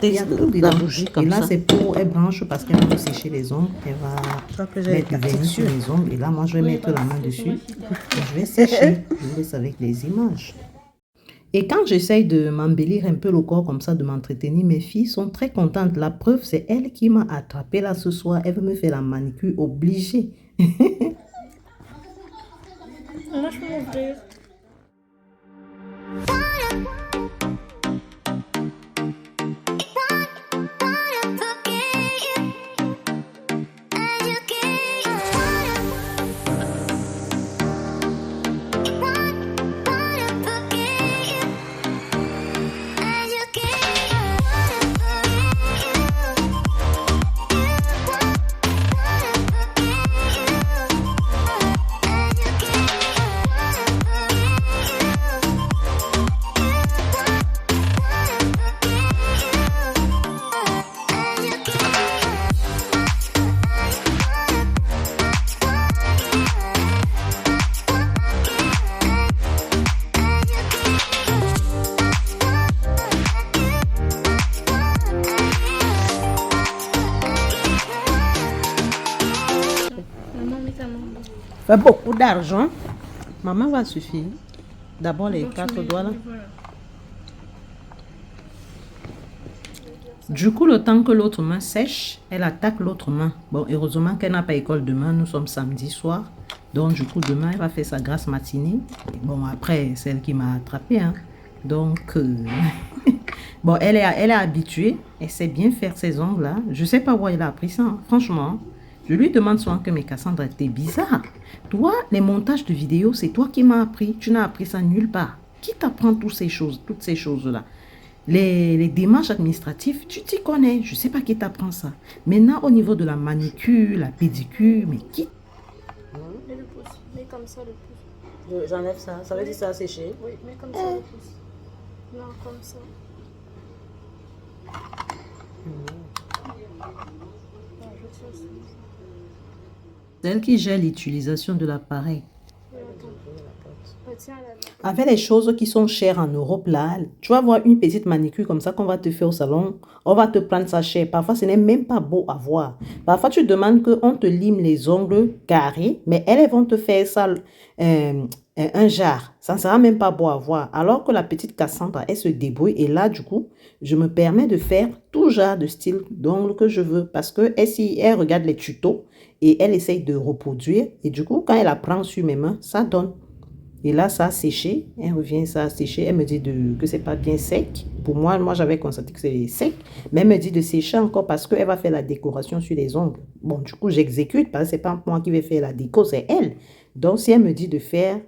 il y a tout la dedans. bougie Et comme là, ça. c'est pour, elle branche parce qu'elle veut sécher les ongles. Elle va crois que j'ai mettre du la vernis sur texture. les ongles. Et là, moi, je vais mettre la main dessus. Et je vais sécher. Je vous laisse avec les images. Et quand j'essaye de m'embellir un peu le corps comme ça, de m'entretenir, mes filles sont très contentes. La preuve, c'est elle qui m'a attrapée là ce soir. Elle veut me faire la manicure obligée. Moi, je peux m'ouvrir. Maman, mets ta main. Fait beaucoup d'argent. Maman va suffire. D'abord les 4 doigts là. Voilà. Du coup, le temps que l'autre main sèche, elle attaque l'autre main. Bon, heureusement qu'elle n'a pas école demain. Nous sommes samedi soir. Donc, du coup, demain, elle va faire sa grasse matinée. Et bon, après, c'est elle qui m'a attrapée. Hein. Donc, bon, elle est habituée. Elle sait bien faire ses ongles là. Je ne sais pas où elle a appris ça. Hein. Franchement, je lui demande souvent que mais Cassandra, t'es bizarre. Toi, les montages de vidéos, c'est toi qui m'as appris. Tu n'as appris ça nulle part. Qui t'apprend toutes ces choses-là? Les démarches administratives, tu t'y connais. Je ne sais pas qui t'apprend ça. Maintenant, au niveau de la manicure, la pédicure, mais qui? Mets le pouce. Mets comme ça le pouce. J'enlève ça. Ça veut dire que ça a séché. Oui, mets comme ça le pouce. Non, comme ça. Rajoute ça aussi. C'est elle qui gère l'utilisation de l'appareil. Oui, attends. Retiens la main. Avec les choses qui sont chères en Europe, là, tu vas voir une petite manicure comme ça qu'on va te faire au salon, on va te prendre ça cher. Parfois, ce n'est même pas beau à voir. Parfois, tu demandes qu'on te lime les ongles carrés, mais elles vont te faire ça, un jar. Ça ne sera même pas beau à voir. Alors que la petite Cassandra, elle se débrouille. Et là, du coup, je me permets de faire tout genre de style d'ongles que je veux. Parce que elle regarde les tutos et elle essaye de reproduire. Et du coup, quand elle apprend sur mes mains, ça donne. Et là, ça a séché. Elle revient, ça a séché. Elle me dit que c'est pas bien sec. Pour moi, j'avais constaté que c'est sec. Mais elle me dit de sécher encore parce qu'elle va faire la décoration sur les ongles. Bon, du coup, j'exécute parce que c'est pas moi qui vais faire la déco, c'est elle. Donc, si elle me dit de faire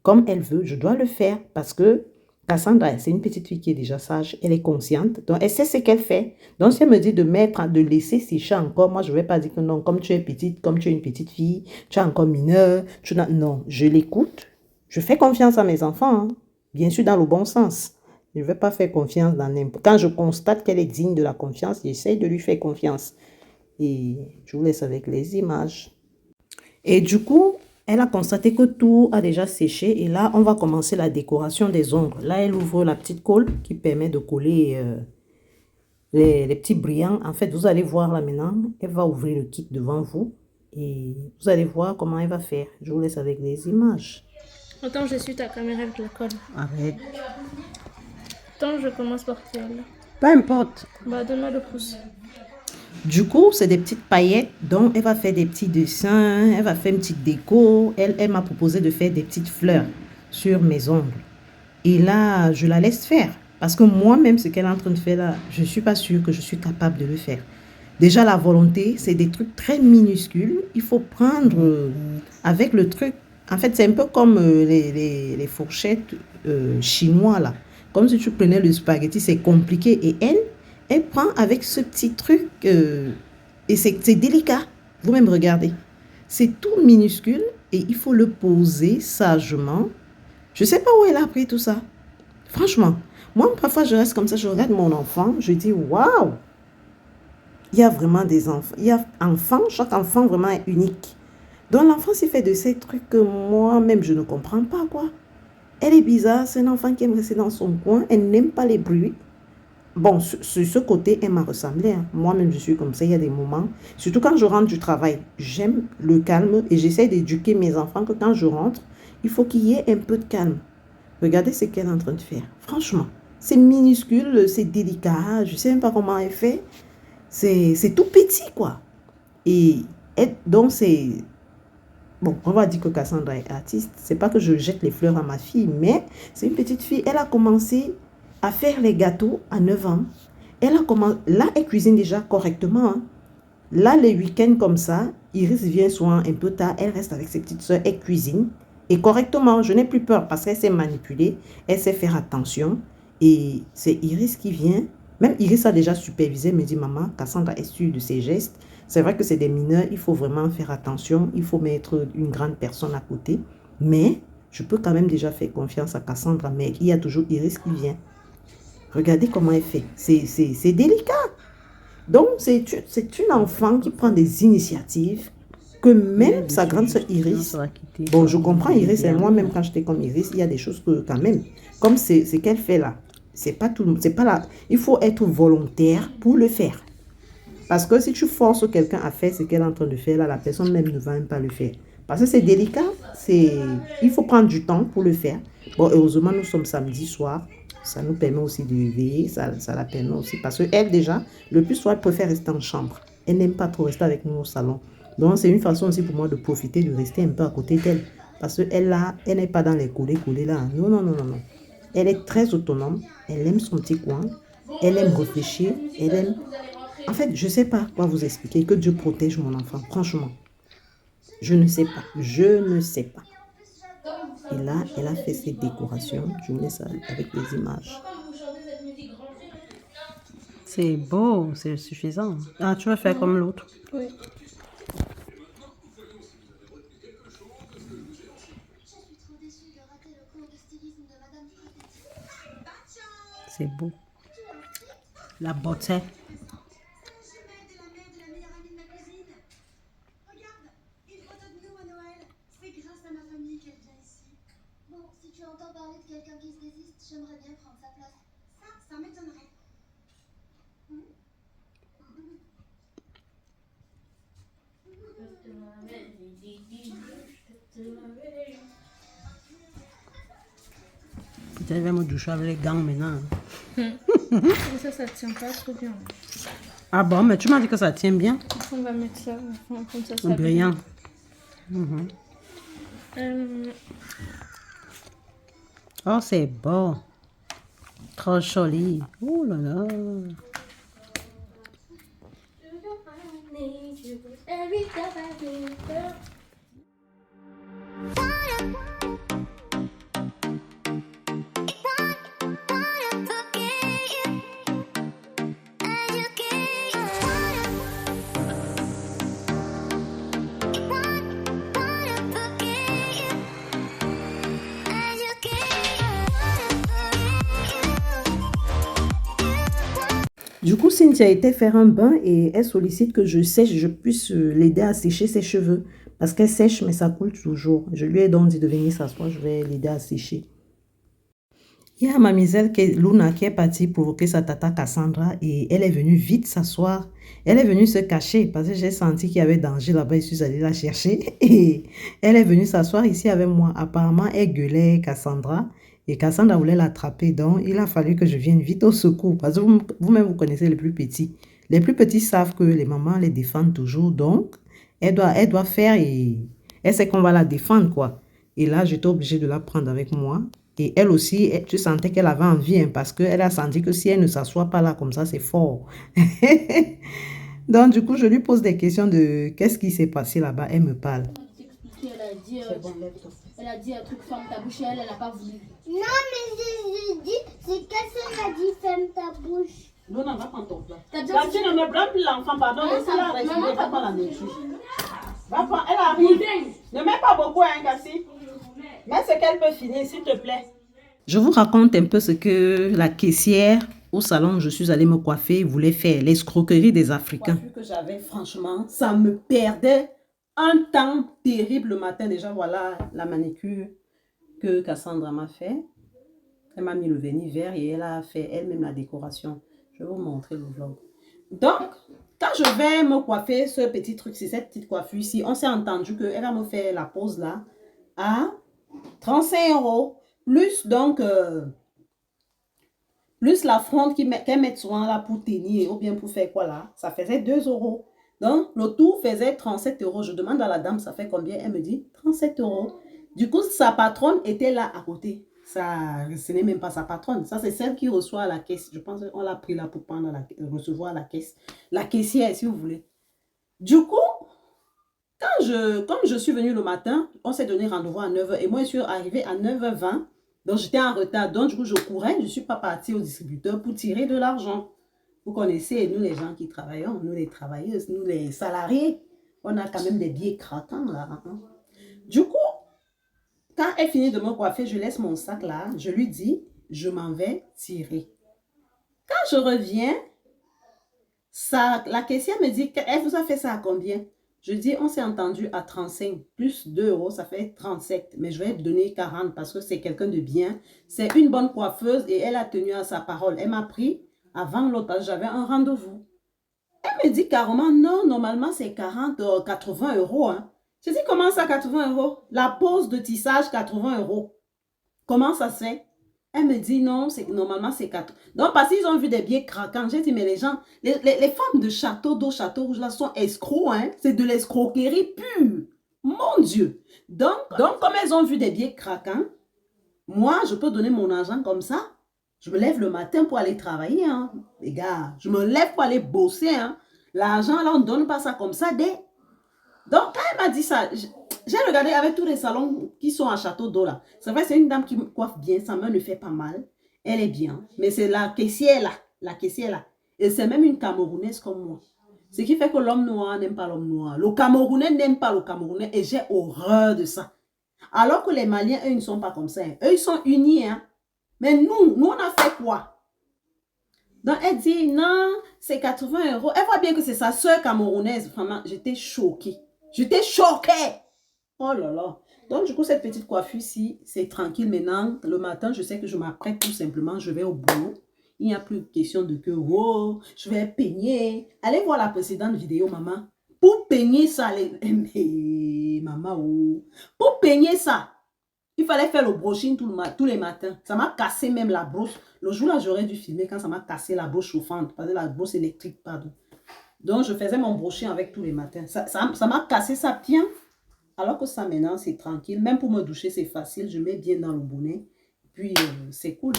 comme elle veut, je dois le faire parce que Cassandra, c'est une petite fille qui est déjà sage. Elle est consciente. Donc, elle sait ce qu'elle fait. Donc, si elle me dit de laisser sécher encore, moi, je ne vais pas dire que non, comme tu es petite, comme tu es une petite fille, tu es encore mineure. Non, je l'écoute. Je fais confiance à mes enfants, hein. Bien sûr dans le bon sens. Je ne vais pas faire confiance dans n'importe. Quand je constate qu'elle est digne de la confiance, j'essaie de lui faire confiance. Et je vous laisse avec les images. Et du coup, elle a constaté que tout a déjà séché. Et là, on va commencer la décoration des ongles. Là, elle ouvre la petite colle qui permet de coller les petits brillants. En fait, vous allez voir là maintenant. Elle va ouvrir le kit devant vous. Et vous allez voir comment elle va faire. Je vous laisse avec les images. Attends, je suis ta caméra avec la colle. Arrête. Attends, je commence par celle. Peu importe. Bah, donne-moi le pouce. Du coup, c'est des petites paillettes, donc elle va faire des petits dessins, elle va faire une petite déco. Elle m'a proposé de faire des petites fleurs sur mes ongles. Et là, je la laisse faire. Parce que moi-même, ce qu'elle est en train de faire là, je ne suis pas sûre que je suis capable de le faire. Déjà, la volonté, c'est des trucs très minuscules. Il faut prendre avec le truc. En fait, c'est un peu comme les fourchettes chinois là. Comme si tu prenais le spaghetti, c'est compliqué. Et Elle prend avec ce petit truc et c'est délicat. Vous-même regardez. C'est tout minuscule et il faut le poser sagement. Je ne sais pas où elle a appris tout ça. Franchement, moi, parfois, je reste comme ça, je regarde mon enfant, je dis, waouh! Il y a vraiment des enfants. Il y a enfants, chaque enfant vraiment est unique. Donc, l'enfant s'y fait de ces trucs que moi-même, je ne comprends pas, quoi. Elle est bizarre, c'est un enfant qui aime rester dans son coin, elle n'aime pas les bruits. Bon, sur ce côté, elle m'a ressemblé. Hein. Moi-même, je suis comme ça. Il y a des moments, surtout quand je rentre du travail, j'aime le calme et j'essaie d'éduquer mes enfants que quand je rentre, il faut qu'il y ait un peu de calme. Regardez ce qu'elle est en train de faire. Franchement, c'est minuscule, c'est délicat. Je ne sais même pas comment elle fait. C'est tout petit, quoi. Et donc, c'est... Bon, on va dire que Cassandra est artiste. C'est pas que je jette les fleurs à ma fille, mais c'est une petite fille. Elle a commencé à faire les gâteaux à 9 ans. Elle a commencé... Là, elle cuisine déjà correctement. Hein. Là, les week-ends comme ça, Iris vient souvent un peu tard. Elle reste avec ses petites soeurs. Elle cuisine. Et correctement, je n'ai plus peur parce qu'elle sait manipuler. Elle sait faire attention. Et c'est Iris qui vient. Même Iris a déjà supervisé. Elle me dit, maman, Cassandra est sûre de ses gestes. C'est vrai que c'est des mineurs. Il faut vraiment faire attention. Il faut mettre une grande personne à côté. Mais je peux quand même déjà faire confiance à Cassandra. Mais il y a toujours Iris qui vient. Regardez comment elle fait. C'est délicat. Donc, c'est une enfant qui prend des initiatives que même sa grande soeur Iris... Bon, je comprends Iris. Et moi-même, quand j'étais comme Iris, il y a des choses que quand même... Comme c'est ce qu'elle fait là. C'est pas tout... C'est pas là. Il faut être volontaire pour le faire. Parce que si tu forces quelqu'un à faire ce qu'elle est en train de faire, là, la personne même ne va même pas le faire. Parce que c'est délicat. Il faut prendre du temps pour le faire. Bon, heureusement, nous sommes samedi soir. Ça nous permet aussi de veiller, ça la permet aussi. Parce qu'elle, déjà, le plus souvent, elle préfère rester en chambre. Elle n'aime pas trop rester avec nous au salon. Donc, c'est une façon aussi pour moi de profiter, de rester un peu à côté d'elle. Parce qu'elle n'est pas dans les collés là. Non, non, non, non, non. Elle est très autonome. Elle aime son petit coin. Elle aime réfléchir. Elle aime... En fait, je ne sais pas quoi vous expliquer. Que Dieu protège mon enfant. Franchement. Je ne sais pas. Je ne sais pas. Et là, elle a fait ses décorations. Je vous laisse avec les images. C'est beau, c'est suffisant. Ah, tu vas faire comme l'autre? Oui. C'est beau. La beauté. J'aimerais bien prendre sa place. Ça m'étonnerait. Peut-être qu'elle va me doucher avec les gants maintenant. Ça tient pas trop bien. Ah bon, mais tu m'as dit que ça tient bien. On va mettre ça. Comme ça, ça Brillant. Oh, c'est beau. Trop joli. Oh là là. Du coup, Cynthia a été faire un bain et elle sollicite que je puisse l'aider à sécher ses cheveux. Parce qu'elle sèche, mais ça coule toujours. Je lui ai donc dit de venir s'asseoir, je vais l'aider à sécher. Il y a mademoiselle Luna qui est partie provoquer sa tata Cassandra et elle est venue vite s'asseoir. Elle est venue se cacher parce que j'ai senti qu'il y avait danger là-bas et je suis allée la chercher. Et elle est venue s'asseoir ici avec moi. Apparemment, elle gueulait Cassandra. Et Cassandra voulait l'attraper, donc il a fallu que je vienne vite au secours. Parce que vous-même, vous connaissez les plus petits. Les plus petits savent que les mamans les défendent toujours. Donc, elle doit faire et elle sait qu'on va la défendre, quoi. Et là, j'étais obligée de la prendre avec moi. Et elle aussi, tu sentais qu'elle avait envie, hein, parce qu'elle a senti que si elle ne s'assoit pas là comme ça, c'est fort. Donc, du coup, je lui pose des questions de qu'est-ce qui s'est passé là-bas. Elle me parle. Elle a dit un truc, ferme ta bouche, et elle n'a pas voulu. Non, mais j'ai dit, c'est qu'elle a dit ferme ta bouche. Non, non, va prendre ton plat. T'as déjà Tati, ne me blâme plus l'enfant, pardon, laissez-la respirer, va pas la détruire. Va prendre, elle arrive. Ne mets pas beaucoup, hein, Cassie. Mets ce qu'elle peut finir, s'il te plaît. Je vous raconte un peu ce que la caissière au salon où je suis allée me coiffer voulait faire, l'escroquerie des Africains. Coiffure que j'avais, franchement, ça me perdait un temps terrible le matin. Déjà, voilà la manicure que Cassandra m'a fait. Elle m'a mis le vernis vert et elle a fait elle-même la décoration. Je vais vous montrer le vlog. Donc, quand je vais me coiffer ce petit truc, c'est cette petite coiffure ici, on s'est entendu qu'elle va me faire la pose là à 35 €. Plus donc, plus la fronde qu'elle met souvent là pour tenir ou bien pour faire quoi là, ça faisait 2 €. Donc, le tout faisait 37 €. Je demande à la dame, ça fait combien? Elle me dit 37 €. Du coup, sa patronne était là à côté. Ça, ce n'est même pas sa patronne. Ça, c'est celle qui reçoit à la caisse. Je pense qu'on l'a pris là pour prendre recevoir à la caisse. La caissière, si vous voulez. Du coup, comme je suis venue le matin, on s'est donné rendez-vous à 9 h et moi, je suis arrivée à 9 h 20. Donc, j'étais en retard. Donc, du coup, je courais. Je ne suis pas partie au distributeur pour tirer de l'argent. Vous connaissez, nous, les gens qui travaillons, nous, les travailleuses, nous, les salariés, on a quand même des billets craquants là. Hein. Du coup, quand elle finit de me coiffer, je laisse mon sac là. Je lui dis, je m'en vais tirer. Quand je reviens, la caissière me dit, elle vous a fait ça à combien? Je dis, on s'est entendu à 35, plus 2 €, ça fait 37. Mais je vais donner 40 parce que c'est quelqu'un de bien. C'est une bonne coiffeuse et elle a tenu à sa parole. Elle m'a pris avant l'autre parce que j'avais un rendez-vous. Elle me dit carrément, non, normalement c'est 40, 80 €. Hein. Je dis, comment ça 80 €? La pose de tissage, 80 €. Comment ça se fait? Elle me dit, non, normalement c'est 4. Donc, parce qu'ils ont vu des billets craquants, j'ai dit, mais les gens, les femmes de Château d'Eau, Château Rouge, là, sont escrocs, hein. C'est de l'escroquerie pure. Mon Dieu. Donc, comme elles ont vu des billets craquants, moi, je peux donner mon argent comme ça. Je me lève le matin pour aller travailler, hein. Les gars, je me lève pour aller bosser, hein. L'argent, là, on ne donne pas ça comme ça, Donc, quand elle m'a dit ça, j'ai regardé avec tous les salons qui sont à Château d'Eau là. C'est vrai, c'est une dame qui me coiffe bien, sa main ne fait pas mal. Elle est bien. Mais c'est la caissière là. La caissière là. Et c'est même une Camerounaise comme moi. Ce qui fait que l'homme noir n'aime pas l'homme noir. Le Camerounais n'aime pas le Camerounais. Et j'ai horreur de ça. Alors que les Maliens, eux, ils ne sont pas comme ça. Hein. Eux, ils sont unis. Hein. Mais nous, on a fait quoi? Donc, elle dit, non, c'est 80 €. Elle voit bien que c'est sa soeur camerounaise. Vraiment, j'étais choquée. J'étais choquée. Oh là là. Donc, du coup, cette petite coiffure-ci, c'est tranquille maintenant. Le matin, je sais que je m'apprête tout simplement. Je vais au boulot. Il n'y a plus question de que, oh, je vais peigner. Allez voir la précédente vidéo, maman. Pour peigner ça, mais, maman, oh. Pour peigner ça, il fallait faire le brushing tous les matins. Ça m'a cassé même la brosse. Le jour-là, j'aurais dû filmer quand ça m'a cassé la brosse chauffante. Pardon, la brosse électrique, pardon. Donc, je faisais mon brushing avec tous les matins. Ça m'a cassé ça bien. Alors que ça, maintenant, c'est tranquille. Même pour me doucher, c'est facile. Je mets bien dans le bonnet. Puis, c'est cool.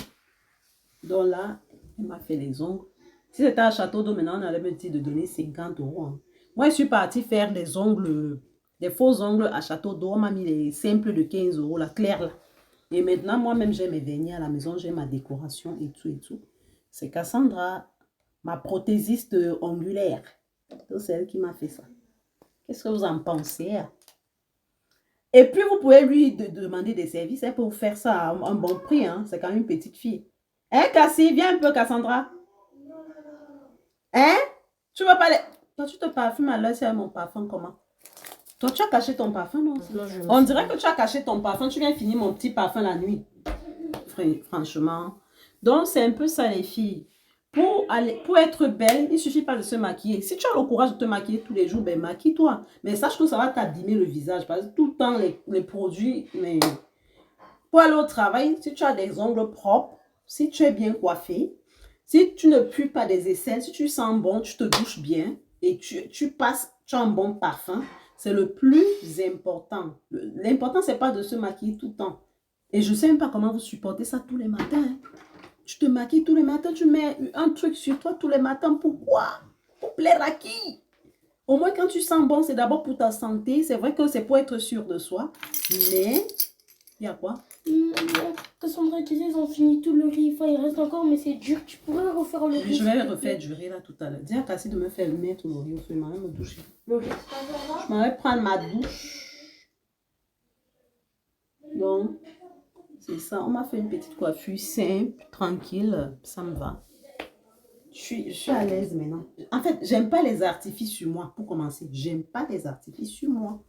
Donc là, elle m'a fait les ongles. Si c'était à Château d'Eau, maintenant, on allait me dire de donner 50 €. Hein. Moi, je suis partie faire des ongles, des faux ongles à Château d'Eau. On m'a mis les simples de 15 €, la claire là. Et maintenant, moi-même, j'ai mes vernis à la maison. J'ai ma décoration et tout et tout. C'est Cassandra, ma prothésiste ongulaire. C'est elle qui m'a fait ça. Qu'est-ce que vous en pensez? Hein? Et puis, vous pouvez lui demander des services. Elle peut vous faire ça à un bon prix. Hein? C'est quand même une petite fille. Hein, Cassie? Viens un peu, Cassandra. Hein? Tu vas pas les... Toi, tu te parfumes à l'heure, c'est mon parfum, comment? Toi, tu as caché ton parfum, non? On dirait que tu as caché ton parfum. Tu viens finir mon petit parfum la nuit. Franchement. Donc, c'est un peu ça, les filles. Pour être belle, il ne suffit pas de se maquiller. Si tu as le courage de te maquiller tous les jours, ben maquille-toi. Mais sache que ça va t'abîmer le visage. Parce que tout le temps, les produits... Mais... Pour aller au travail, si tu as des ongles propres, si tu es bien coiffé, si tu ne pues pas des aisselles, si tu sens bon, tu te douches bien et tu as un bon parfum, c'est le plus important. L'important, ce n'est pas de se maquiller tout le temps. Et je ne sais même pas comment vous supportez ça tous les matins. Hein. Tu te maquilles tous les matins, tu mets un truc sur toi tous les matins. Pourquoi? Pour plaire à qui? Au moins, quand tu sens bon, c'est d'abord pour ta santé. C'est vrai que c'est pour être sûr de soi. Mais Il y a quoi? Cassandra disait ils ont fini tout le riz. Enfin, il reste encore, mais c'est dur. Tu pourrais refaire le riz. Je vais refaire du riz là tout à l'heure. Dis à Cassie de me faire mettre le riz au feu. Je m'en vais me doucher. Le riz. Je m'en vais prendre ma douche. Donc, c'est ça. On m'a fait une petite coiffure simple, tranquille. Ça me va. Je suis à l'aise maintenant. En fait, j'aime pas les artifices sur moi. Pour commencer, j'aime pas les artifices sur moi.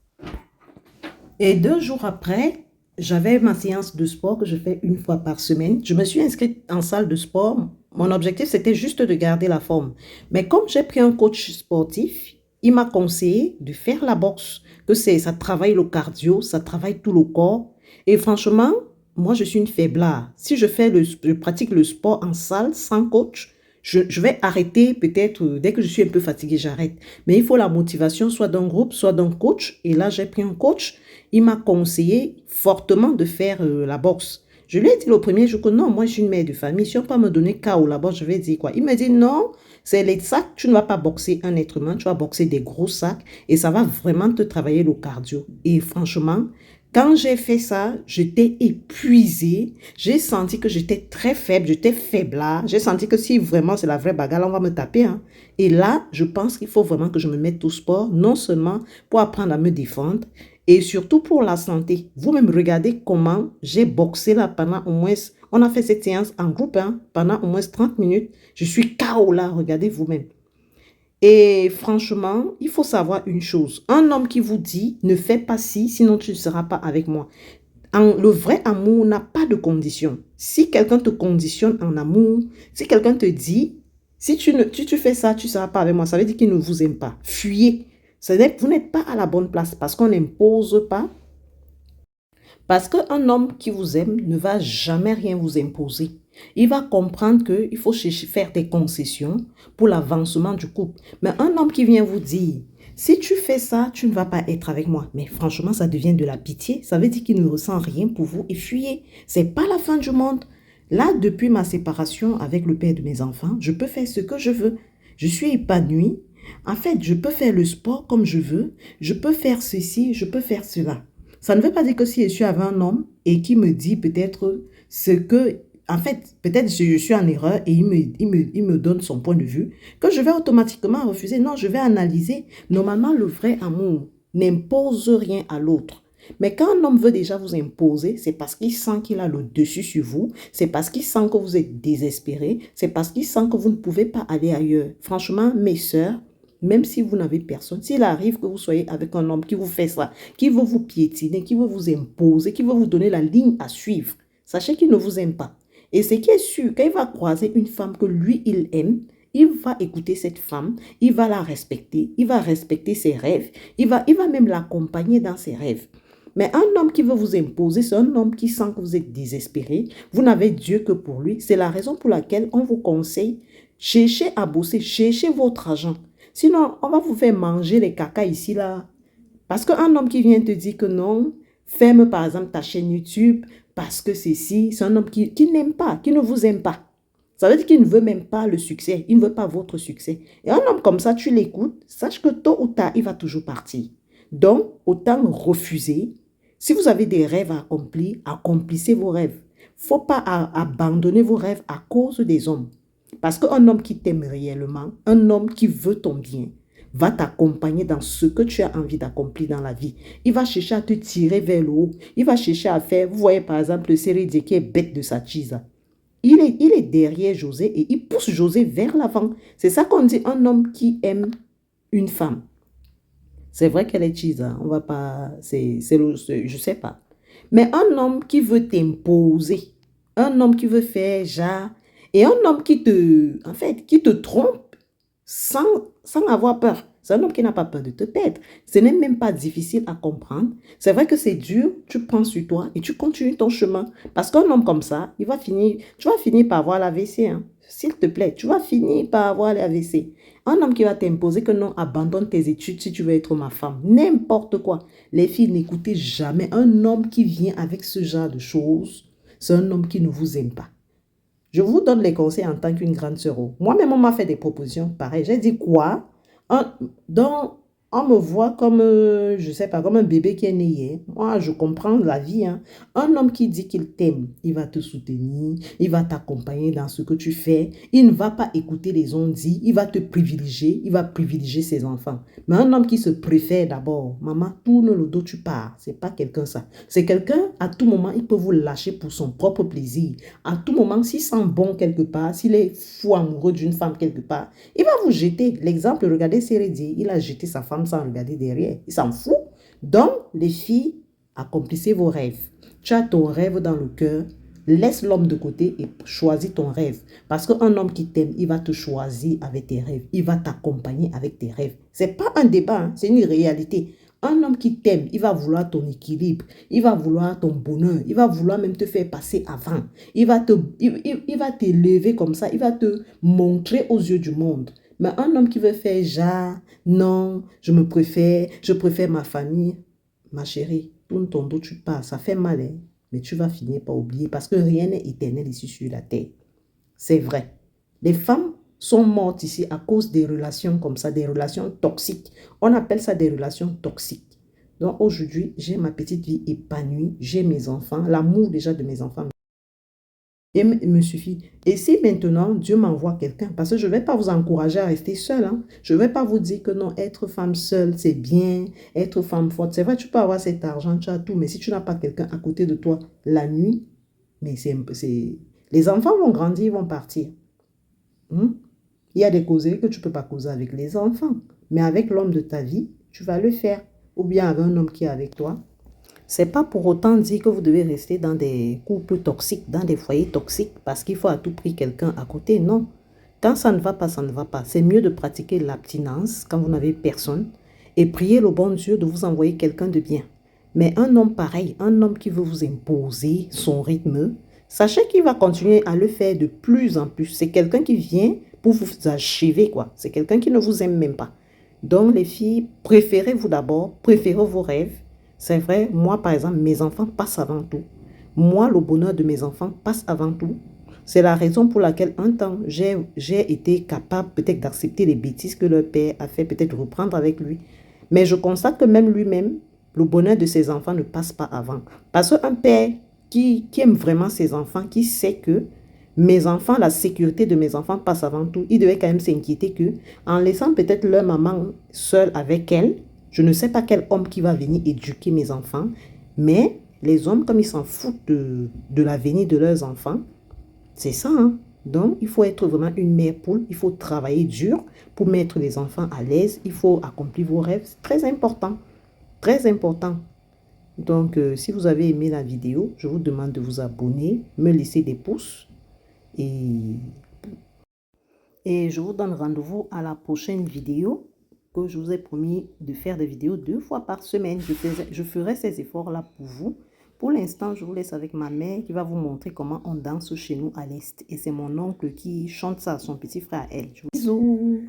Et 2 jours après, j'avais ma séance de sport que je fais une fois par semaine. Je me suis inscrite en salle de sport. Mon objectif, c'était juste de garder la forme. Mais comme j'ai pris un coach sportif, il m'a conseillé de faire la boxe. Que ça travaille le cardio, ça travaille tout le corps. Et franchement, moi, je suis une faiblard. Si je pratique le sport en salle sans coach, je vais arrêter peut-être dès que je suis un peu fatiguée, j'arrête. Mais il faut la motivation soit d'un groupe, soit d'un coach. Et là, j'ai pris un coach. Il m'a conseillé fortement de faire la boxe. Je lui ai dit le premier jour que non, moi je suis une mère de famille. Si on peut me donner KO la boxe, je vais dire quoi? Il me dit non, c'est les sacs. Tu ne vas pas boxer un être humain, tu vas boxer des gros sacs. Et ça va vraiment te travailler le cardio. Et franchement, quand j'ai fait ça, j'étais épuisée. J'ai senti que j'étais très faible, j'étais faiblard. J'ai senti que si vraiment c'est la vraie bagarre, on va me taper. Hein. Et là, je pense qu'il faut vraiment que je me mette au sport, non seulement pour apprendre à me défendre, et surtout pour la santé. Vous-même, regardez comment j'ai boxé là pendant au moins... On a fait cette séance en groupe pendant au moins 30 minutes. Je suis KO là, regardez vous-même. Et franchement, il faut savoir une chose. Un homme qui vous dit, ne fais pas ci, sinon tu ne seras pas avec moi. Le vrai amour n'a pas de condition. Si quelqu'un te conditionne en amour, si quelqu'un te dit, si tu fais ça, tu ne seras pas avec moi, ça veut dire qu'il ne vous aime pas. Fuyez. C'est-à-dire que vous n'êtes pas à la bonne place parce qu'on n'impose pas. Parce qu'un homme qui vous aime ne va jamais rien vous imposer. Il va comprendre qu'il faut faire des concessions pour l'avancement du couple. Mais un homme qui vient vous dire, si tu fais ça, tu ne vas pas être avec moi. Mais franchement, ça devient de la pitié. Ça veut dire qu'il ne ressent rien pour vous et fuyez. Ce n'est pas la fin du monde. Là, depuis ma séparation avec le père de mes enfants, je peux faire ce que je veux. Je suis épanouie. En fait, je peux faire le sport comme je veux. Je peux faire ceci, je peux faire cela. Ça ne veut pas dire que si je suis avec un homme et qui me dit peut-être ce que... En fait, peut-être je suis en erreur et il me donne son point de vue, que je vais automatiquement refuser. Non, je vais analyser. Normalement, le vrai amour n'impose rien à l'autre. Mais quand un homme veut déjà vous imposer, c'est parce qu'il sent qu'il a le dessus sur vous. C'est parce qu'il sent que vous êtes désespéré. C'est parce qu'il sent que vous ne pouvez pas aller ailleurs. Franchement, mes sœurs, même si vous n'avez personne, s'il arrive que vous soyez avec un homme qui vous fait ça, qui veut vous piétiner, qui veut vous imposer, qui veut vous donner la ligne à suivre, sachez qu'il ne vous aime pas. Et ce qui est sûr, quand il va croiser une femme que lui, il aime, il va écouter cette femme, il va la respecter, il va respecter ses rêves, il va même l'accompagner dans ses rêves. Mais un homme qui veut vous imposer, c'est un homme qui sent que vous êtes désespéré, vous n'avez Dieu que pour lui. C'est la raison pour laquelle on vous conseille, cherchez à bosser, cherchez votre argent. Sinon, on va vous faire manger les caca ici, là. Parce qu'un homme qui vient te dire que non, ferme par exemple ta chaîne YouTube, parce que c'est un homme qui n'aime pas, qui ne vous aime pas. Ça veut dire qu'il ne veut même pas le succès, il ne veut pas votre succès. Et un homme comme ça, tu l'écoutes, sache que tôt ou tard, il va toujours partir. Donc, autant refuser. Si vous avez des rêves à accomplir, accomplissez vos rêves. Il ne faut pas abandonner vos rêves à cause des hommes. Parce qu'un homme qui t'aime réellement, un homme qui veut ton bien, va t'accompagner dans ce que tu as envie d'accomplir dans la vie. Il va chercher à te tirer vers le haut. Il va chercher à faire, vous voyez par exemple le Sérédié qui est bête de sa cheese. Il est derrière José et il pousse José vers l'avant. C'est ça qu'on dit un homme qui aime une femme. C'est vrai qu'elle est cheese, on va pas, je sais pas. Mais un homme qui veut t'imposer, un homme qui veut faire genre, et un homme qui te trompe sans avoir peur. C'est un homme qui n'a pas peur de te perdre. Ce n'est même pas difficile à comprendre. C'est vrai que c'est dur, tu prends sur toi et tu continues ton chemin. Parce qu'un homme comme ça, tu vas finir par avoir l'AVC. Hein. S'il te plaît, tu vas finir par avoir l'AVC. Un homme qui va t'imposer que non, abandonne tes études si tu veux être ma femme. N'importe quoi. Les filles, n'écoutez jamais. Un homme qui vient avec ce genre de choses, c'est un homme qui ne vous aime pas. Je vous donne les conseils en tant qu'une grande sœur. Moi-même, on m'a fait des propositions pareilles. J'ai dit quoi? On me voit comme, je sais pas, comme un bébé qui est né hier. Moi, je comprends la vie. Hein. Un homme qui dit qu'il t'aime, il va te soutenir, il va t'accompagner dans ce que tu fais. Il ne va pas écouter les on-dit, il va te privilégier, il va privilégier ses enfants. Mais un homme qui se préfère d'abord, maman, tourne le dos, tu pars. C'est pas quelqu'un ça. C'est quelqu'un, à tout moment, il peut vous lâcher pour son propre plaisir. À tout moment, s'il sent bon quelque part, s'il est fou amoureux d'une femme quelque part, il va vous jeter. L'exemple, regardez Sérédi, il a jeté sa femme sans regarder derrière. Il s'en fout. Donc, les filles, accomplissez vos rêves. Tu as ton rêve dans le cœur. Laisse l'homme de côté et choisis ton rêve. Parce qu'un homme qui t'aime, il va te choisir avec tes rêves. Il va t'accompagner avec tes rêves. Ce n'est pas un débat, hein, c'est une réalité. Un homme qui t'aime, il va vouloir ton équilibre. Il va vouloir ton bonheur. Il va vouloir même te faire passer avant. Il va t'élever comme ça. Il va te montrer aux yeux du monde. Mais un homme qui veut faire genre, non, je préfère ma famille. Ma chérie, tourne ton dos, tu pars. Ça fait mal, hein? Mais tu vas finir par oublier parce que rien n'est éternel ici sur la terre. C'est vrai. Les femmes sont mortes ici à cause des relations comme ça, des relations toxiques. On appelle ça des relations toxiques. Donc aujourd'hui, j'ai ma petite vie épanouie, j'ai mes enfants, l'amour déjà de mes enfants. Et me suffit. Et si maintenant, Dieu m'envoie quelqu'un, parce que je ne vais pas vous encourager à rester seul. Hein. Je ne vais pas vous dire que non, être femme seule, c'est bien. Être femme forte, c'est vrai, tu peux avoir cet argent, tu as tout. Mais si tu n'as pas quelqu'un à côté de toi la nuit, mais les enfants vont grandir, ils vont partir. Il y a des causeries que tu ne peux pas causer avec les enfants. Mais avec l'homme de ta vie, tu vas le faire. Ou bien avec un homme qui est avec toi. C'est pas pour autant dire que vous devez rester dans des couples toxiques, dans des foyers toxiques, parce qu'il faut à tout prix quelqu'un à côté. Non. Quand ça ne va pas, ça ne va pas. C'est mieux de pratiquer l'abstinence quand vous n'avez personne et prier le bon Dieu de vous envoyer quelqu'un de bien. Mais un homme pareil, un homme qui veut vous imposer son rythme, sachez qu'il va continuer à le faire de plus en plus. C'est quelqu'un qui vient pour vous achever, quoi. C'est quelqu'un qui ne vous aime même pas. Donc, les filles, préférez-vous d'abord, préférez vos rêves. C'est vrai, moi, par exemple, mes enfants passent avant tout. Moi, le bonheur de mes enfants passe avant tout. C'est la raison pour laquelle, un temps, j'ai été capable peut-être d'accepter les bêtises que leur père a fait, peut-être reprendre avec lui. Mais je constate que même lui-même, le bonheur de ses enfants ne passe pas avant. Parce qu'un père qui aime vraiment ses enfants, qui sait que mes enfants, la sécurité de mes enfants passe avant tout, il devait quand même s'inquiéter que, en laissant peut-être leur maman seule avec elle, je ne sais pas quel homme qui va venir éduquer mes enfants, mais les hommes, comme ils s'en foutent de l'avenir de leurs enfants, c'est ça. Hein? Donc, il faut être vraiment une mère poule, il faut travailler dur pour mettre les enfants à l'aise, il faut accomplir vos rêves, c'est très important, très important. Donc, si vous avez aimé la vidéo, je vous demande de vous abonner, me laisser des pouces et je vous donne rendez-vous à la prochaine vidéo. Que je vous ai promis de faire des vidéos 2 fois par semaine. Je ferai ces efforts-là pour vous. Pour l'instant, je vous laisse avec ma mère qui va vous montrer comment on danse chez nous à l'Est. Et c'est mon oncle qui chante ça à son petit frère à elle. Bisous!